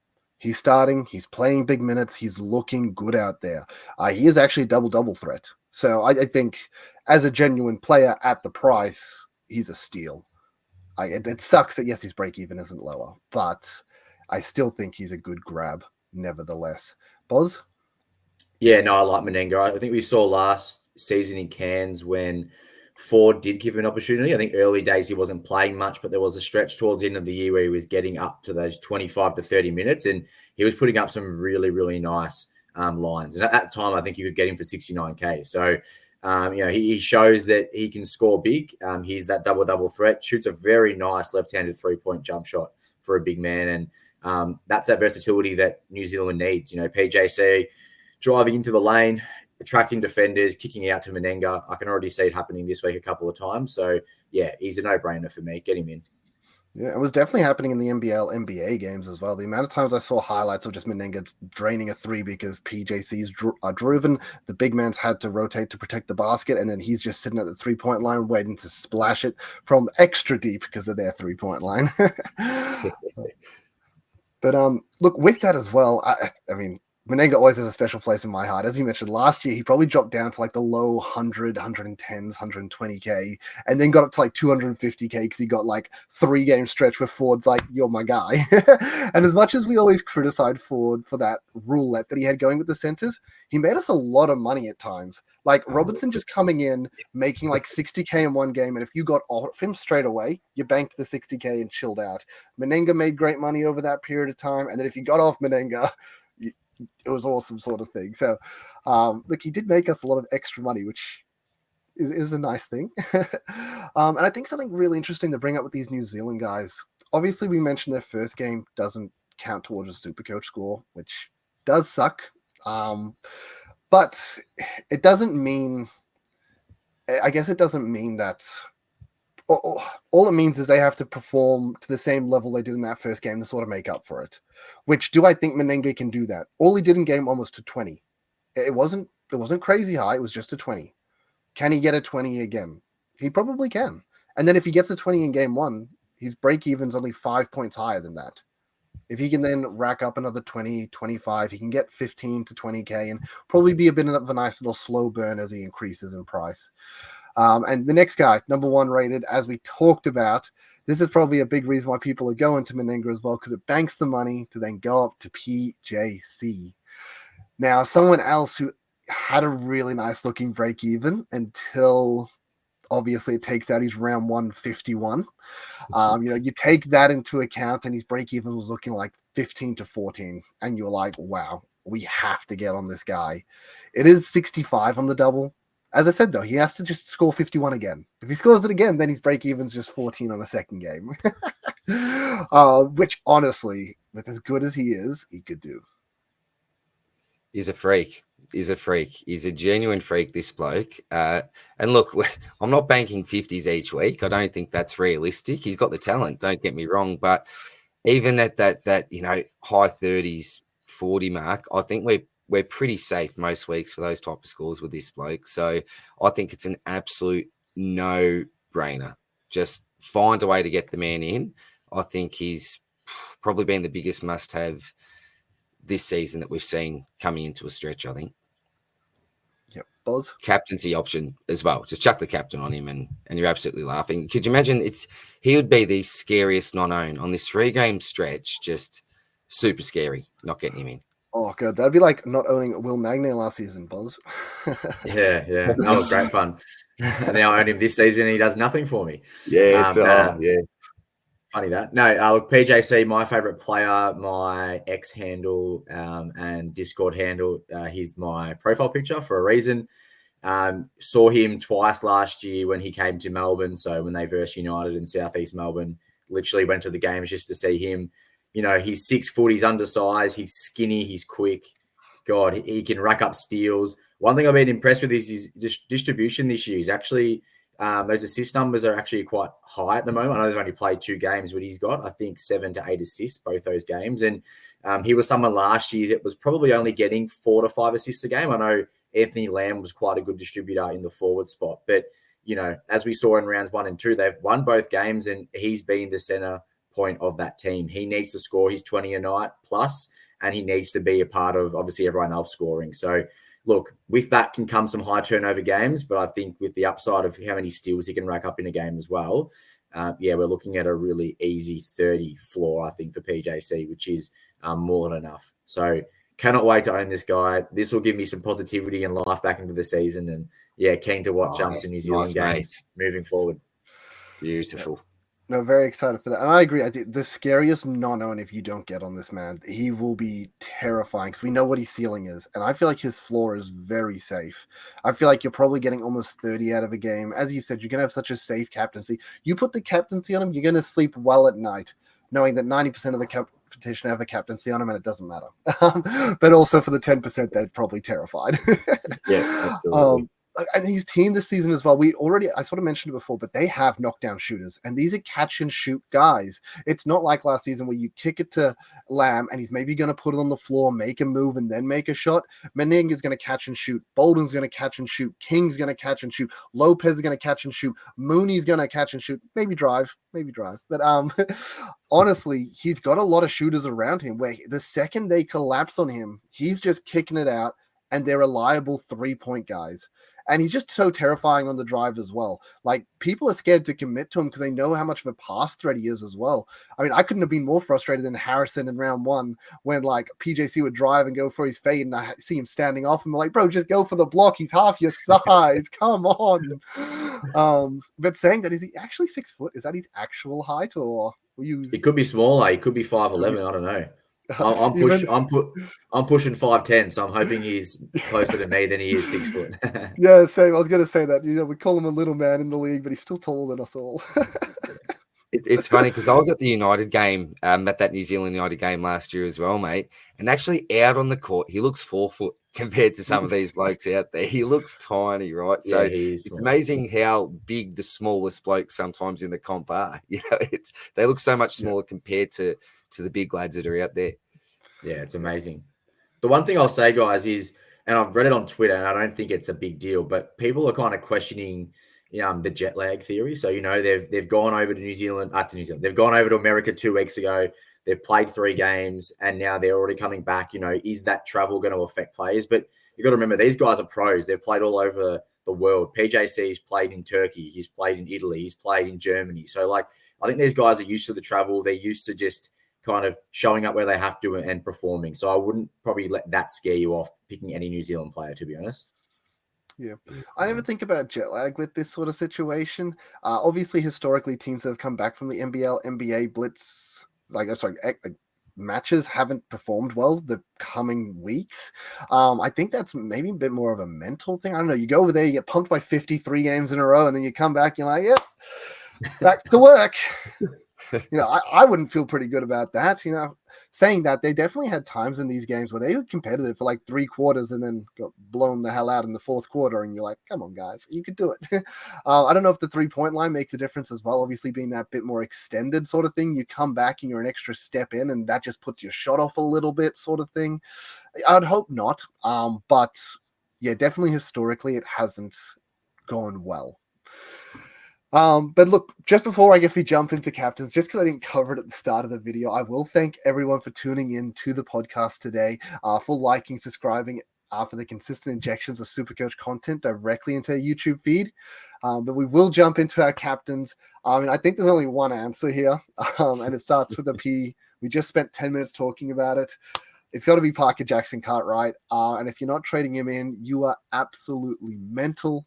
He's starting, he's playing big minutes, he's looking good out there. He is actually a double-double threat. So I think as a genuine player at the price, he's a steal. It sucks that, yes, his break-even isn't lower, but I still think he's a good grab, nevertheless. Boz? Yeah, no, I like Menenga. I think we saw last season in Cairns when Ford did give him an opportunity. I think early days he wasn't playing much, but there was a stretch towards the end of the year where he was getting up to those 25 to 30 minutes, and he was putting up some really, really nice lines. And at that time, I think you could get him for 69K. So, he shows that he can score big. He's that double-double threat, shoots a very nice left-handed 3-point jump shot for a big man. And that's that versatility that New Zealand needs. PJC driving into the lane, attracting defenders, kicking out to Menenga. I can already see it happening this week a couple of times. So, yeah, he's a no-brainer for me. Get him in. Yeah, it was definitely happening in the NBL, NBA games as well. The amount of times I saw highlights of just Menenga draining a 3 because PJC's driven, the big man's had to rotate to protect the basket, and then he's just sitting at the 3-point line waiting to splash it from extra deep because of their 3-point line. But look, with that as well, I mean, Menenga always has a special place in my heart. As you mentioned, last year, he probably dropped down to like the low 100, 110s, 120K, and then got up to like 250K because he got like 3-game stretch where Ford's like, you're my guy. And as much as we always criticize Ford for that roulette that he had going with the centers, he made us a lot of money at times. Like Robinson just coming in, making like 60K in one game, and if you got off him straight away, you banked the 60K and chilled out. Menenga made great money over that period of time, and then if you got off Menenga, it was awesome sort of thing. So, look, he did make us a lot of extra money, which is a nice thing. And I think something really interesting to bring up with these New Zealand guys, obviously we mentioned their first game doesn't count towards a SuperCoach score, which does suck. But it doesn't mean, I guess it doesn't mean that all it means is they have to perform to the same level they did in that first game to sort of make up for it. Which do I think Menengue can do that? All he did in game almost to 20. It wasn't crazy high. It was just a 20. Can he get a 20 again? He probably can. And then if he gets a 20 in game one, his break even's only 5 points higher than that. If he can then rack up another 20, 25, he can get 15 to 20K and probably be a bit of a nice little slow burn as he increases in price. And the next guy, number 1 rated, as we talked about, this is probably a big reason why people are going to Menengue as well, because it banks the money to then go up to PJC. Now, someone else who had a really nice looking break even until obviously it takes out his round 151. You take that into account and his break even was looking like 15 to 14. And you're like, wow, we have to get on this guy. It is 65 on the double. As I said, though, he has to just score 51 again. If he scores it again, then his break even's just 14 on a second game. Which honestly, with as good as he is, he could do. He's a freak. He's a genuine freak, this bloke. And look, I'm not banking 50s each week. I don't think that's realistic. He's got the talent, don't get me wrong. But even at that high 30s, 40 mark, I think we're pretty safe most weeks for those type of scores with this bloke. So I think it's an absolute no-brainer. Just find a way to get the man in. I think he's probably been the biggest must-have this season that we've seen coming into a stretch, I think. Yep. Boz? Captaincy option as well. Just chuck the captain on him and you're absolutely laughing. Could you imagine he would be the scariest non-own on this 3-game stretch, just super scary, not getting him in. Oh, God. That'd be like not owning Will Magnay last season, Boz. Yeah. That was great fun. And now I own him this season and he does nothing for me. Yeah, Funny that. No, look, PJC, my favorite player, my X handle and Discord handle. He's my profile picture for a reason. Saw him twice last year when he came to Melbourne. So when they versed United in Southeast Melbourne, literally went to the games just to see him. He's 6 foot, he's undersized, he's skinny, he's quick. God, he can rack up steals. One thing I've been impressed with is his distribution this year. He's actually, those assist numbers are actually quite high at the moment. I know they've only played 2 games, but he's got, I think, 7 to 8 assists, both those games. And he was someone last year that was probably only getting 4 to 5 assists a game. I know Anthony Lamb was quite a good distributor in the forward spot. But, as we saw in rounds 1 and 2, they've won both games and he's been the center point of that team. He needs to score his 20 a night plus, and he needs to be a part of obviously everyone else scoring. So look, with that can come some high turnover games, but I think with the upside of how many steals he can rack up in a game as well, we're looking at a really easy 30 floor, I think, for PJC, which is more than enough. So cannot wait to own this guy. This will give me some positivity and life back into the season, and keen to watch some New Zealand games moving forward. Beautiful. No, very excited for that. And I agree. I think the scariest non-own if you don't get on this man, he will be terrifying because we know what his ceiling is. And I feel like his floor is very safe. I feel like you're probably getting almost 30 out of a game. As you said, you're going to have such a safe captaincy. You put the captaincy on him, you're going to sleep well at night, knowing that 90% of the competition have a captaincy on him and it doesn't matter. But also for the 10%, they're probably terrified. Yeah, absolutely. And his team this season as well, I sort of mentioned it before, but they have knockdown shooters, and these are catch and shoot guys. It's not like last season where you kick it to Lamb and he's maybe going to put it on the floor, make a move, and then make a shot. Menengue is going to catch and shoot. Bolden's going to catch and shoot. King's going to catch and shoot. Lopez is going to catch and shoot. Mooney's going to catch and shoot. Maybe drive. But honestly, he's got a lot of shooters around him where the second they collapse on him, he's just kicking it out, and they're reliable 3-point guys. And he's just so terrifying on the drive as well. Like, people are scared to commit to him because they know how much of a pass threat he is as well. I mean, I couldn't have been more frustrated than Harrison in round 1 when, like, PJC would drive and go for his fade, and I see him standing off, and I'm like, bro, just go for the block. He's half your size. Come on. But saying that, is he actually 6 foot? Is that his actual height, or were you? It could be smaller. He could be 5'11". I don't know. I'm pushing 5'10", so I'm hoping he's closer to me than he is 6 foot. Yeah, same. I was going to say that. We call him a little man in the league, but he's still taller than us all. It's funny because I was at the United game, at that New Zealand United game last year as well, mate. And actually out on the court, he looks 4 foot. compared to some of these blokes out there. He looks tiny, right? So he's it's small. amazing how big the smallest blokes sometimes in the comp are. They look so much smaller compared to the big lads that are out there. Yeah, it's amazing. The one thing I'll say, guys, is, and I've read it on Twitter, and I don't think it's a big deal, but people are kind of questioning the jet lag theory. So, they've gone over to New Zealand. They've gone over to America 2 weeks ago. They've played 3 games, and now they're already coming back. Is that travel going to affect players? But you've got to remember, these guys are pros. They've played all over the world. PJC's played in Turkey. He's played in Italy. He's played in Germany. So, I think these guys are used to the travel. They're used to just kind of showing up where they have to and performing. So I wouldn't probably let that scare you off picking any New Zealand player, to be honest. Yeah, I never think about jet lag with this sort of situation. Obviously, historically, teams that have come back from the NBL, NBA Blitz, matches haven't performed well the coming weeks. I think that's maybe a bit more of a mental thing. I don't know. You go over there, you get pumped by 53 games in a row, and then you come back, you're like, yep, back to work. I wouldn't feel pretty good about that. Saying that, they definitely had times in these games where they were competitive for like 3 quarters and then got blown the hell out in the 4th quarter. And you're like, come on, guys, you could do it. I don't know if the 3-point line makes a difference as well. Obviously, being that bit more extended sort of thing, you come back and you're an extra step in, and that just puts your shot off a little bit sort of thing. I'd hope not. But yeah, definitely historically, it hasn't gone well. But look, just before I guess we jump into captains, just because I didn't cover it at the start of the video, I will thank everyone for tuning in to the podcast today, for liking, subscribing, for the consistent injections of SuperCoach content directly into the YouTube feed. But we will jump into our captains. And I think there's only one answer here, and it starts with a P. We just spent 10 minutes talking about it. It's got to be Parker Jackson Cartwright. And if you're not trading him in, you are absolutely mental.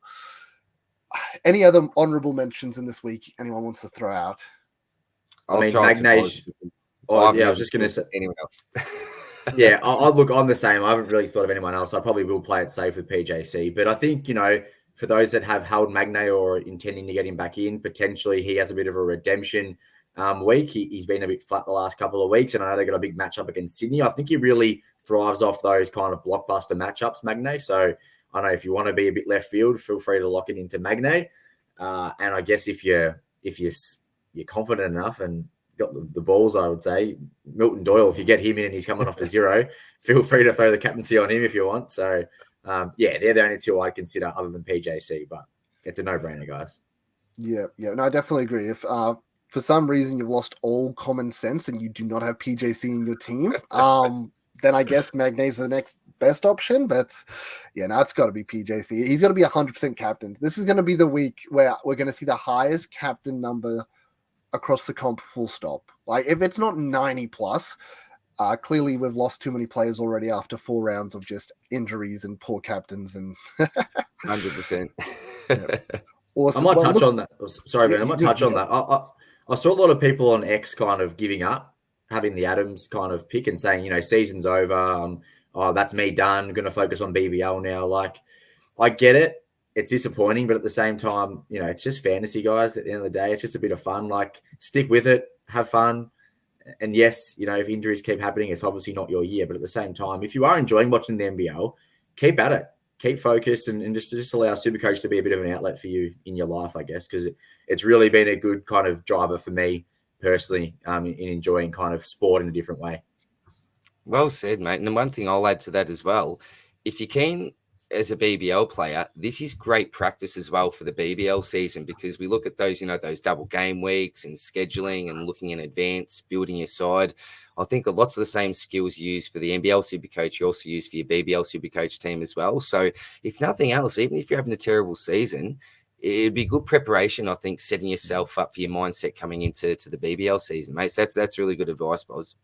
Any other honorable mentions in this week anyone wants to throw out? Magnay. I was just going to say anyone else. Yeah, I'll look, I'm the same. I haven't really thought of anyone else. I probably will play it safe with PJC. But I think, for those that have held Magnay or intending to get him back in, potentially he has a bit of a redemption week. He's been a bit flat the last couple of weeks, and I know they've got a big matchup against Sydney. I think he really thrives off those kind of blockbuster matchups, Magnay. So I know if you want to be a bit left field, feel free to lock it into Magnay. And I guess if you're confident enough and got the balls, I would say Milton Doyle, if you get him in and he's coming off a 0, feel free to throw the captaincy on him if you want. So they're the only 2 I'd consider other than PJC, but it's a no-brainer, guys. Yeah, no, I definitely agree. If for some reason you've lost all common sense and you do not have PJC in your team, then I guess Magnay's the next best option. But it's got to be PJC. He's going to be 100% captain. This is going to be the week where we're going to see the highest captain number across the comp, full stop. Like, if it's not 90 plus, clearly we've lost too many players already after 4 rounds of just injuries and poor captains. And 100%. Awesome. I might touch on that. Sorry, Ben. I might touch on that. I saw a lot of people on X kind of giving up, having the Adams kind of pick and saying, season's over. That's me done. I'm going to focus on BBL now. Like, I get it. It's disappointing, but at the same time, it's just fantasy, guys. At the end of the day, it's just a bit of fun. Like, stick with it, have fun. And yes, if injuries keep happening, it's obviously not your year. But at the same time, if you are enjoying watching the NBL, keep at it. Keep focused and just allow SuperCoach to be a bit of an outlet for you in your life, I guess, because it's really been a good kind of driver for me personally in enjoying kind of sport in a different way. Well said, mate. And one thing I'll add to that as well, if you can, as a BBL player, this is great practice as well for the BBL season, because we look at those, those double game weeks and scheduling and looking in advance, building your side. I think that lots of the same skills used for the NBL Supercoach, you also use for your BBL Supercoach team as well. So if nothing else, even if you're having a terrible season, it'd be good preparation, I think, setting yourself up for your mindset coming into the BBL season, mate. So that's really good advice, Boz.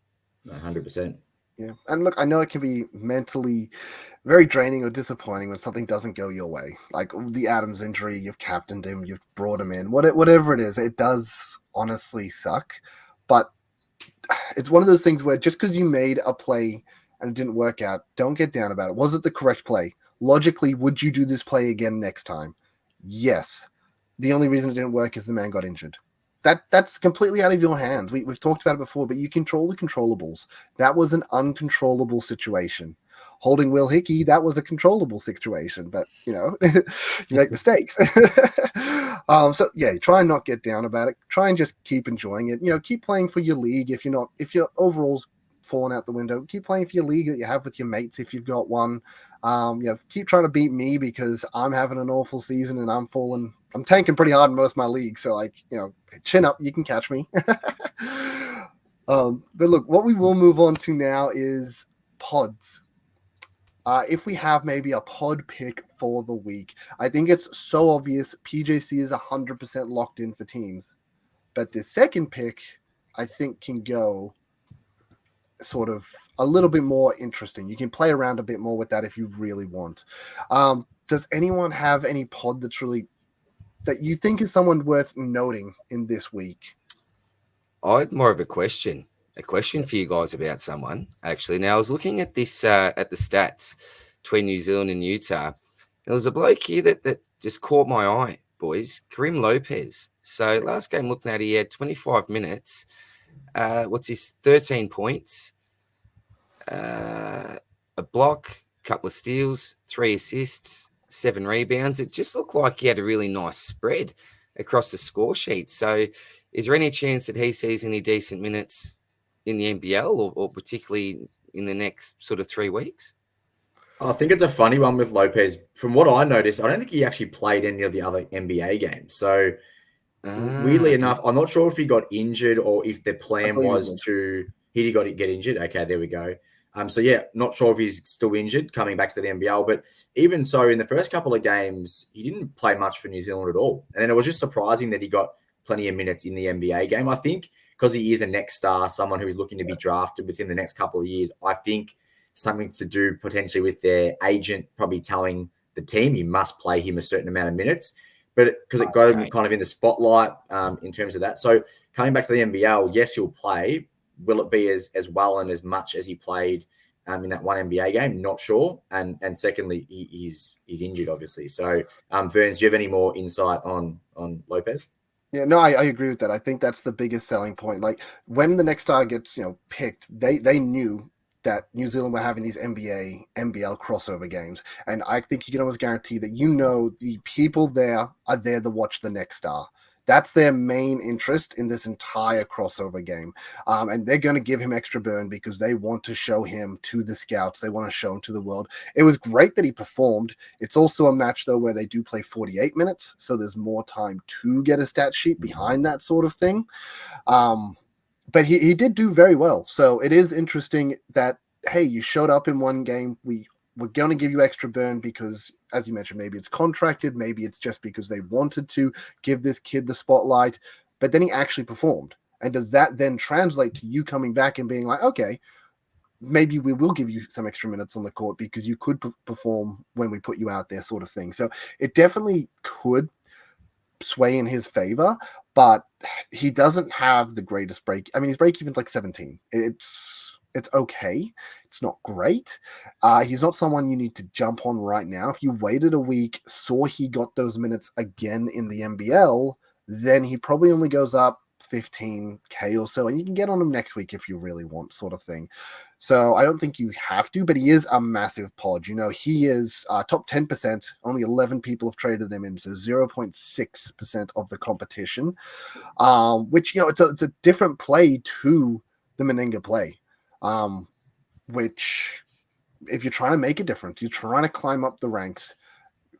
100%. Yeah. And look, I know it can be mentally very draining or disappointing when something doesn't go your way. Like the Adams injury, you've captained him, you've brought him in, whatever it is, it does honestly suck. But it's one of those things where just because you made a play and it didn't work out, don't get down about it. Was it the correct play? Logically, would you do this play again next time? Yes. The only reason it didn't work is the man got injured. that's completely out of your hands. We've talked about it before, but you control the controllables. That was an uncontrollable situation. Holding Will Hickey, that was a controllable situation, but you make mistakes. So yeah, try and not get down about it. Try and just keep enjoying it. Keep playing for your league. If your overall's falling out the window, keep playing for your league that you have with your mates if you've got one. Keep trying to beat me because I'm having an awful season and I'm tanking pretty hard in most of my leagues. So chin up, you can catch me. But look, what we will move on to now is pods. If we have maybe a pod pick for the week, I think it's so obvious PJC is 100% locked in for teams. But the second pick, I think, can go sort of a little bit more interesting. You can play around a bit more with that if you really want. Does anyone have any pod that you think is someone worth noting in this week? I had more of a question for you guys about someone, actually. Now, I was looking at this, at the stats between New Zealand and Utah. There was a bloke here that just caught my eye, boys. Karim Lopez. So last game looking at, he had 25 minutes. What's his 13 points, a block, couple of steals, 3 assists, 7 rebounds. It just looked like he had a really nice spread across the score sheet. So is there any chance that he sees any decent minutes in the NBL or particularly in the next sort of 3 weeks? I think it's a funny one with Lopez. From what I noticed, I don't think he actually played any of the other NBA games. So weirdly enough, I'm not sure if he got injured or if the plan was he got to get injured. Okay, there we go. So yeah, not sure if he's still injured coming back to the NBL, but even so, in the first couple of games, he didn't play much for New Zealand at all. And then it was just surprising that he got plenty of minutes in the NBA game. I think because he is a next star, someone who's looking to be drafted within the next couple of years, I think something to do potentially with their agent probably telling the team he must play him a certain amount of minutes. But because it got him kind of in the spotlight in terms of that. So coming back to the NBL, yes, he'll play. Will it be as well and as much as he played in that one NBA game? Not sure. And secondly, he's injured, obviously. So, Verns, do you have any more insight on Lopez? Yeah, no, I agree with that. I think that's the biggest selling point. Like when the next star gets picked, they knew that New Zealand were having these NBL crossover games. And I think you can almost guarantee that the people there are there to watch the next star. That's their main interest in this entire crossover game. And they're going to give him extra burn because they want to show him to the scouts. They want to show him to the world. It was great that he performed. It's also a match, though, where they do play 48 minutes. So there's more time to get a stat sheet behind that sort of thing. But he did do very well. So it is interesting that, hey, you showed up in one game. We're going to give you extra burn because, as you mentioned, maybe it's contracted. Maybe it's just because they wanted to give this kid the spotlight. But then he actually performed. And does that then translate to you coming back and being like, okay, maybe we will give you some extra minutes on the court because you could perform when we put you out there, sort of thing. So it definitely could sway in his favor, but he doesn't have the greatest break. I mean, his break even's like 17. It's okay. It's not great. He's not someone you need to jump on right now. If you waited a week, saw he got those minutes again in the NBL, then he probably only goes up 15K or so, and you can get on him next week if you really want, sort of thing. So I don't think you have to, but he is a massive pod. He is top 10%. Only 11 people have traded him in, so 0.6% of the competition, which, it's a different play to the Meninga play. Which if you're trying to make a difference, you're trying to climb up the ranks,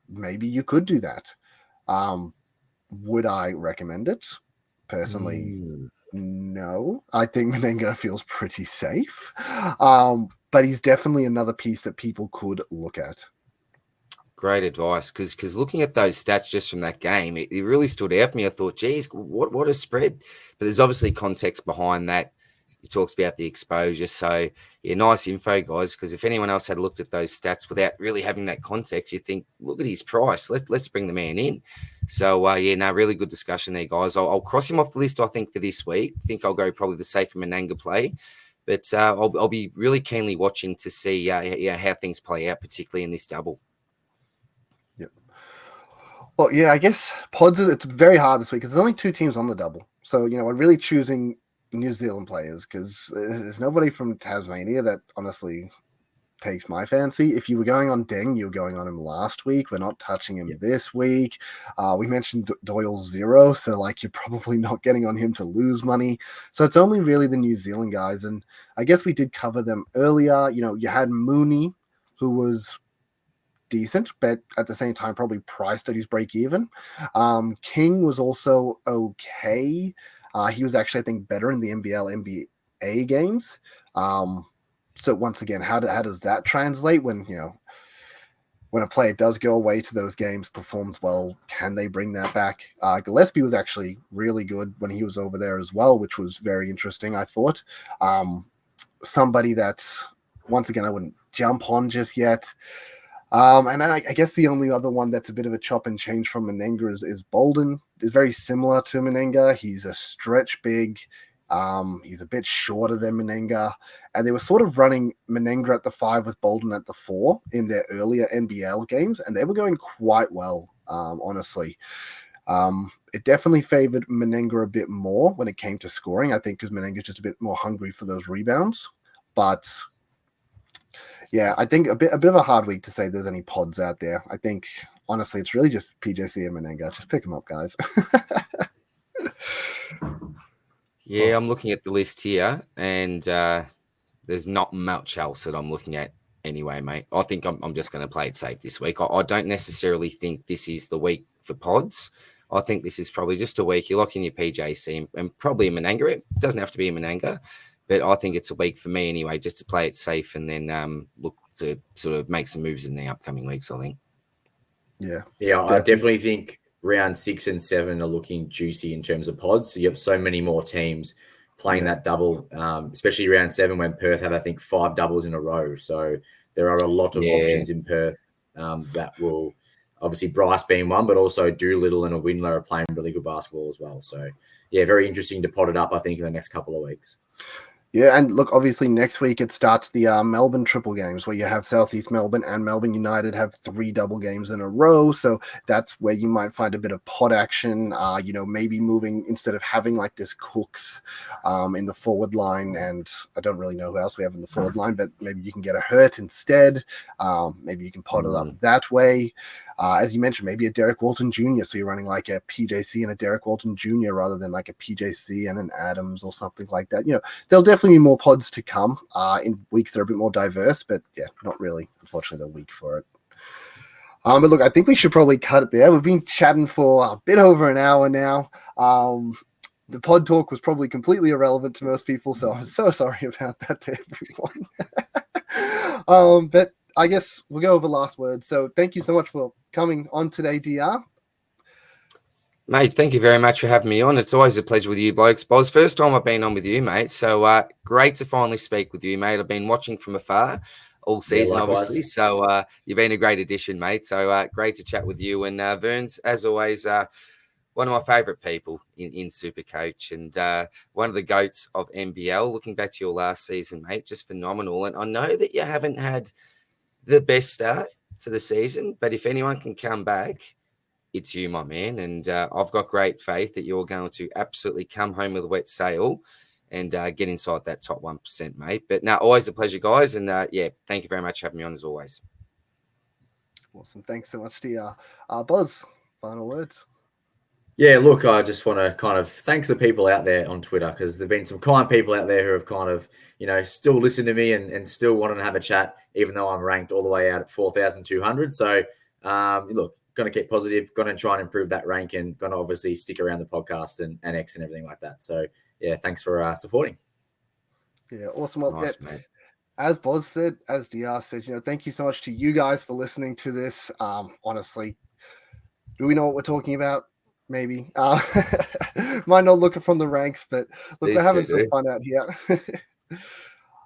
maybe you could do that. Would I recommend it? Personally, no. I think Meninga feels pretty safe. But he's definitely another piece that people could look at. Great advice, because looking at those stats just from that game, it really stood out for me. I thought, geez, what a spread. But there's obviously context behind that. He talks about the exposure. So, yeah, nice info, guys, because if anyone else had looked at those stats without really having that context, you think, look at his price. Let's bring the man in. So, really good discussion there, guys. I'll cross him off the list, I think, for this week. I think I'll go probably the safer Meninga play. But I'll be really keenly watching to see how things play out, particularly in this double. Well, yeah, I guess pods it's very hard this week because there's only 2 teams on the double. So, we're really choosing New Zealand players because there's nobody from Tasmania that honestly takes my fancy. If you were going on Deng, you were going on him last week. We're not touching him this week. We mentioned Doyle 0, so you're probably not getting on him to lose money. So it's only really the New Zealand guys, and I guess we did cover them earlier. You had Mooney, who was decent, but at the same time probably priced at his break even. King was also okay. He was actually, I think, better in the NBL, NBA games. So once again, how does that translate when when a player does go away to those games, performs well? Can they bring that back? Gillespie was actually really good when he was over there as well, which was very interesting, I thought. Somebody that, once again, I wouldn't jump on just yet. And then I guess the only other one that's a bit of a chop and change from Menenga is Bolden. Is very similar to Menenga. He's a stretch big. He's a bit shorter than Menenga, and they were sort of running Menenga at the 5 with Bolden at the 4 in their earlier NBL games, and they were going quite well, honestly. It definitely favored Menenga a bit more when it came to scoring, I think, because Menenga's just a bit more hungry for those rebounds. But yeah, I think a bit of a hard week to say there's any pods out there. I think, honestly, it's really just PJC and Menenga. Just pick them up, guys. Yeah, I'm looking at the list here, and there's not much else that I'm looking at anyway, mate. I think I'm just going to play it safe this week. I don't necessarily think this is the week for pods. I think this is probably just a week. You lock in your PJC and probably a Menenga. It doesn't have to be a Menenga, but I think it's a week for me anyway, just to play it safe and then look to sort of make some moves in the upcoming weeks, I think. Yeah. Yeah, I definitely think round 6 and 7 are looking juicy in terms of pods. So you have so many more teams playing that double, especially round 7 when Perth have, I think, 5 doubles in a row. So there are a lot of options in Perth that will, obviously Bryce being one, but also Doolittle and a Windler are playing really good basketball as well. So yeah, very interesting to pot it up, I think, in the next couple of weeks. Yeah, and look, obviously next week it starts the Melbourne triple games where you have Southeast Melbourne and Melbourne United have 3 double games in a row. So that's where you might find a bit of pot action, maybe moving instead of having like this Cooks in the forward line. And I don't really know who else we have in the forward line, but maybe you can get a Hurt instead. Maybe you can pot it up that way. As you mentioned, maybe a Derek Walton Jr. So you're running like a PJC and a Derek Walton Jr. rather than like a PJC and an Adams or something like that. There'll definitely be more pods to come in weeks that are a bit more diverse, but yeah, not really, unfortunately, the week for it. But look, I think we should probably cut it there. We've been chatting for a bit over an hour now. The pod talk was probably completely irrelevant to most people, so I'm so sorry about that to everyone. But I guess we'll go over last words. So thank you so much for coming on today, DR. Mate, thank you very much for having me on. It's always a pleasure with you blokes. Boz, first time I've been on with you, mate. So great to finally speak with you, mate. I've been watching from afar all season, obviously. So you've been a great addition, mate. So great to chat with you. And Verns, as always, one of my favourite people in SuperCoach and one of the GOATs of NBL. Looking back to your last season, mate, just phenomenal. And I know that you haven't had the best start to the season, but if anyone can come back, it's you, my man. And I've got great faith that you're going to absolutely come home with a wet sail and get inside that top 1%, mate. But no, always a pleasure, guys. And yeah, thank you very much for having me on as always. Awesome. Thanks so much, DR. Boz, final words. Yeah, look, I just want to kind of thanks the people out there on Twitter because there've been some kind people out there who have kind of, still listened to me and still wanting to have a chat, even though I'm ranked all the way out at 4,200. So, look, going to keep positive, going to try and improve that rank and going to obviously stick around the podcast and X and everything like that. So, yeah, thanks for supporting. Yeah, awesome. Well, Nice, mate. As Boz said, as DR said, thank you so much to you guys for listening to this. Honestly, do we know what we're talking about? Maybe. Might not look it from the ranks, but look, we're having some fun out here.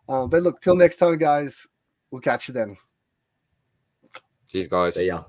But look, till next time, guys. We'll catch you then. Cheers, guys. See ya.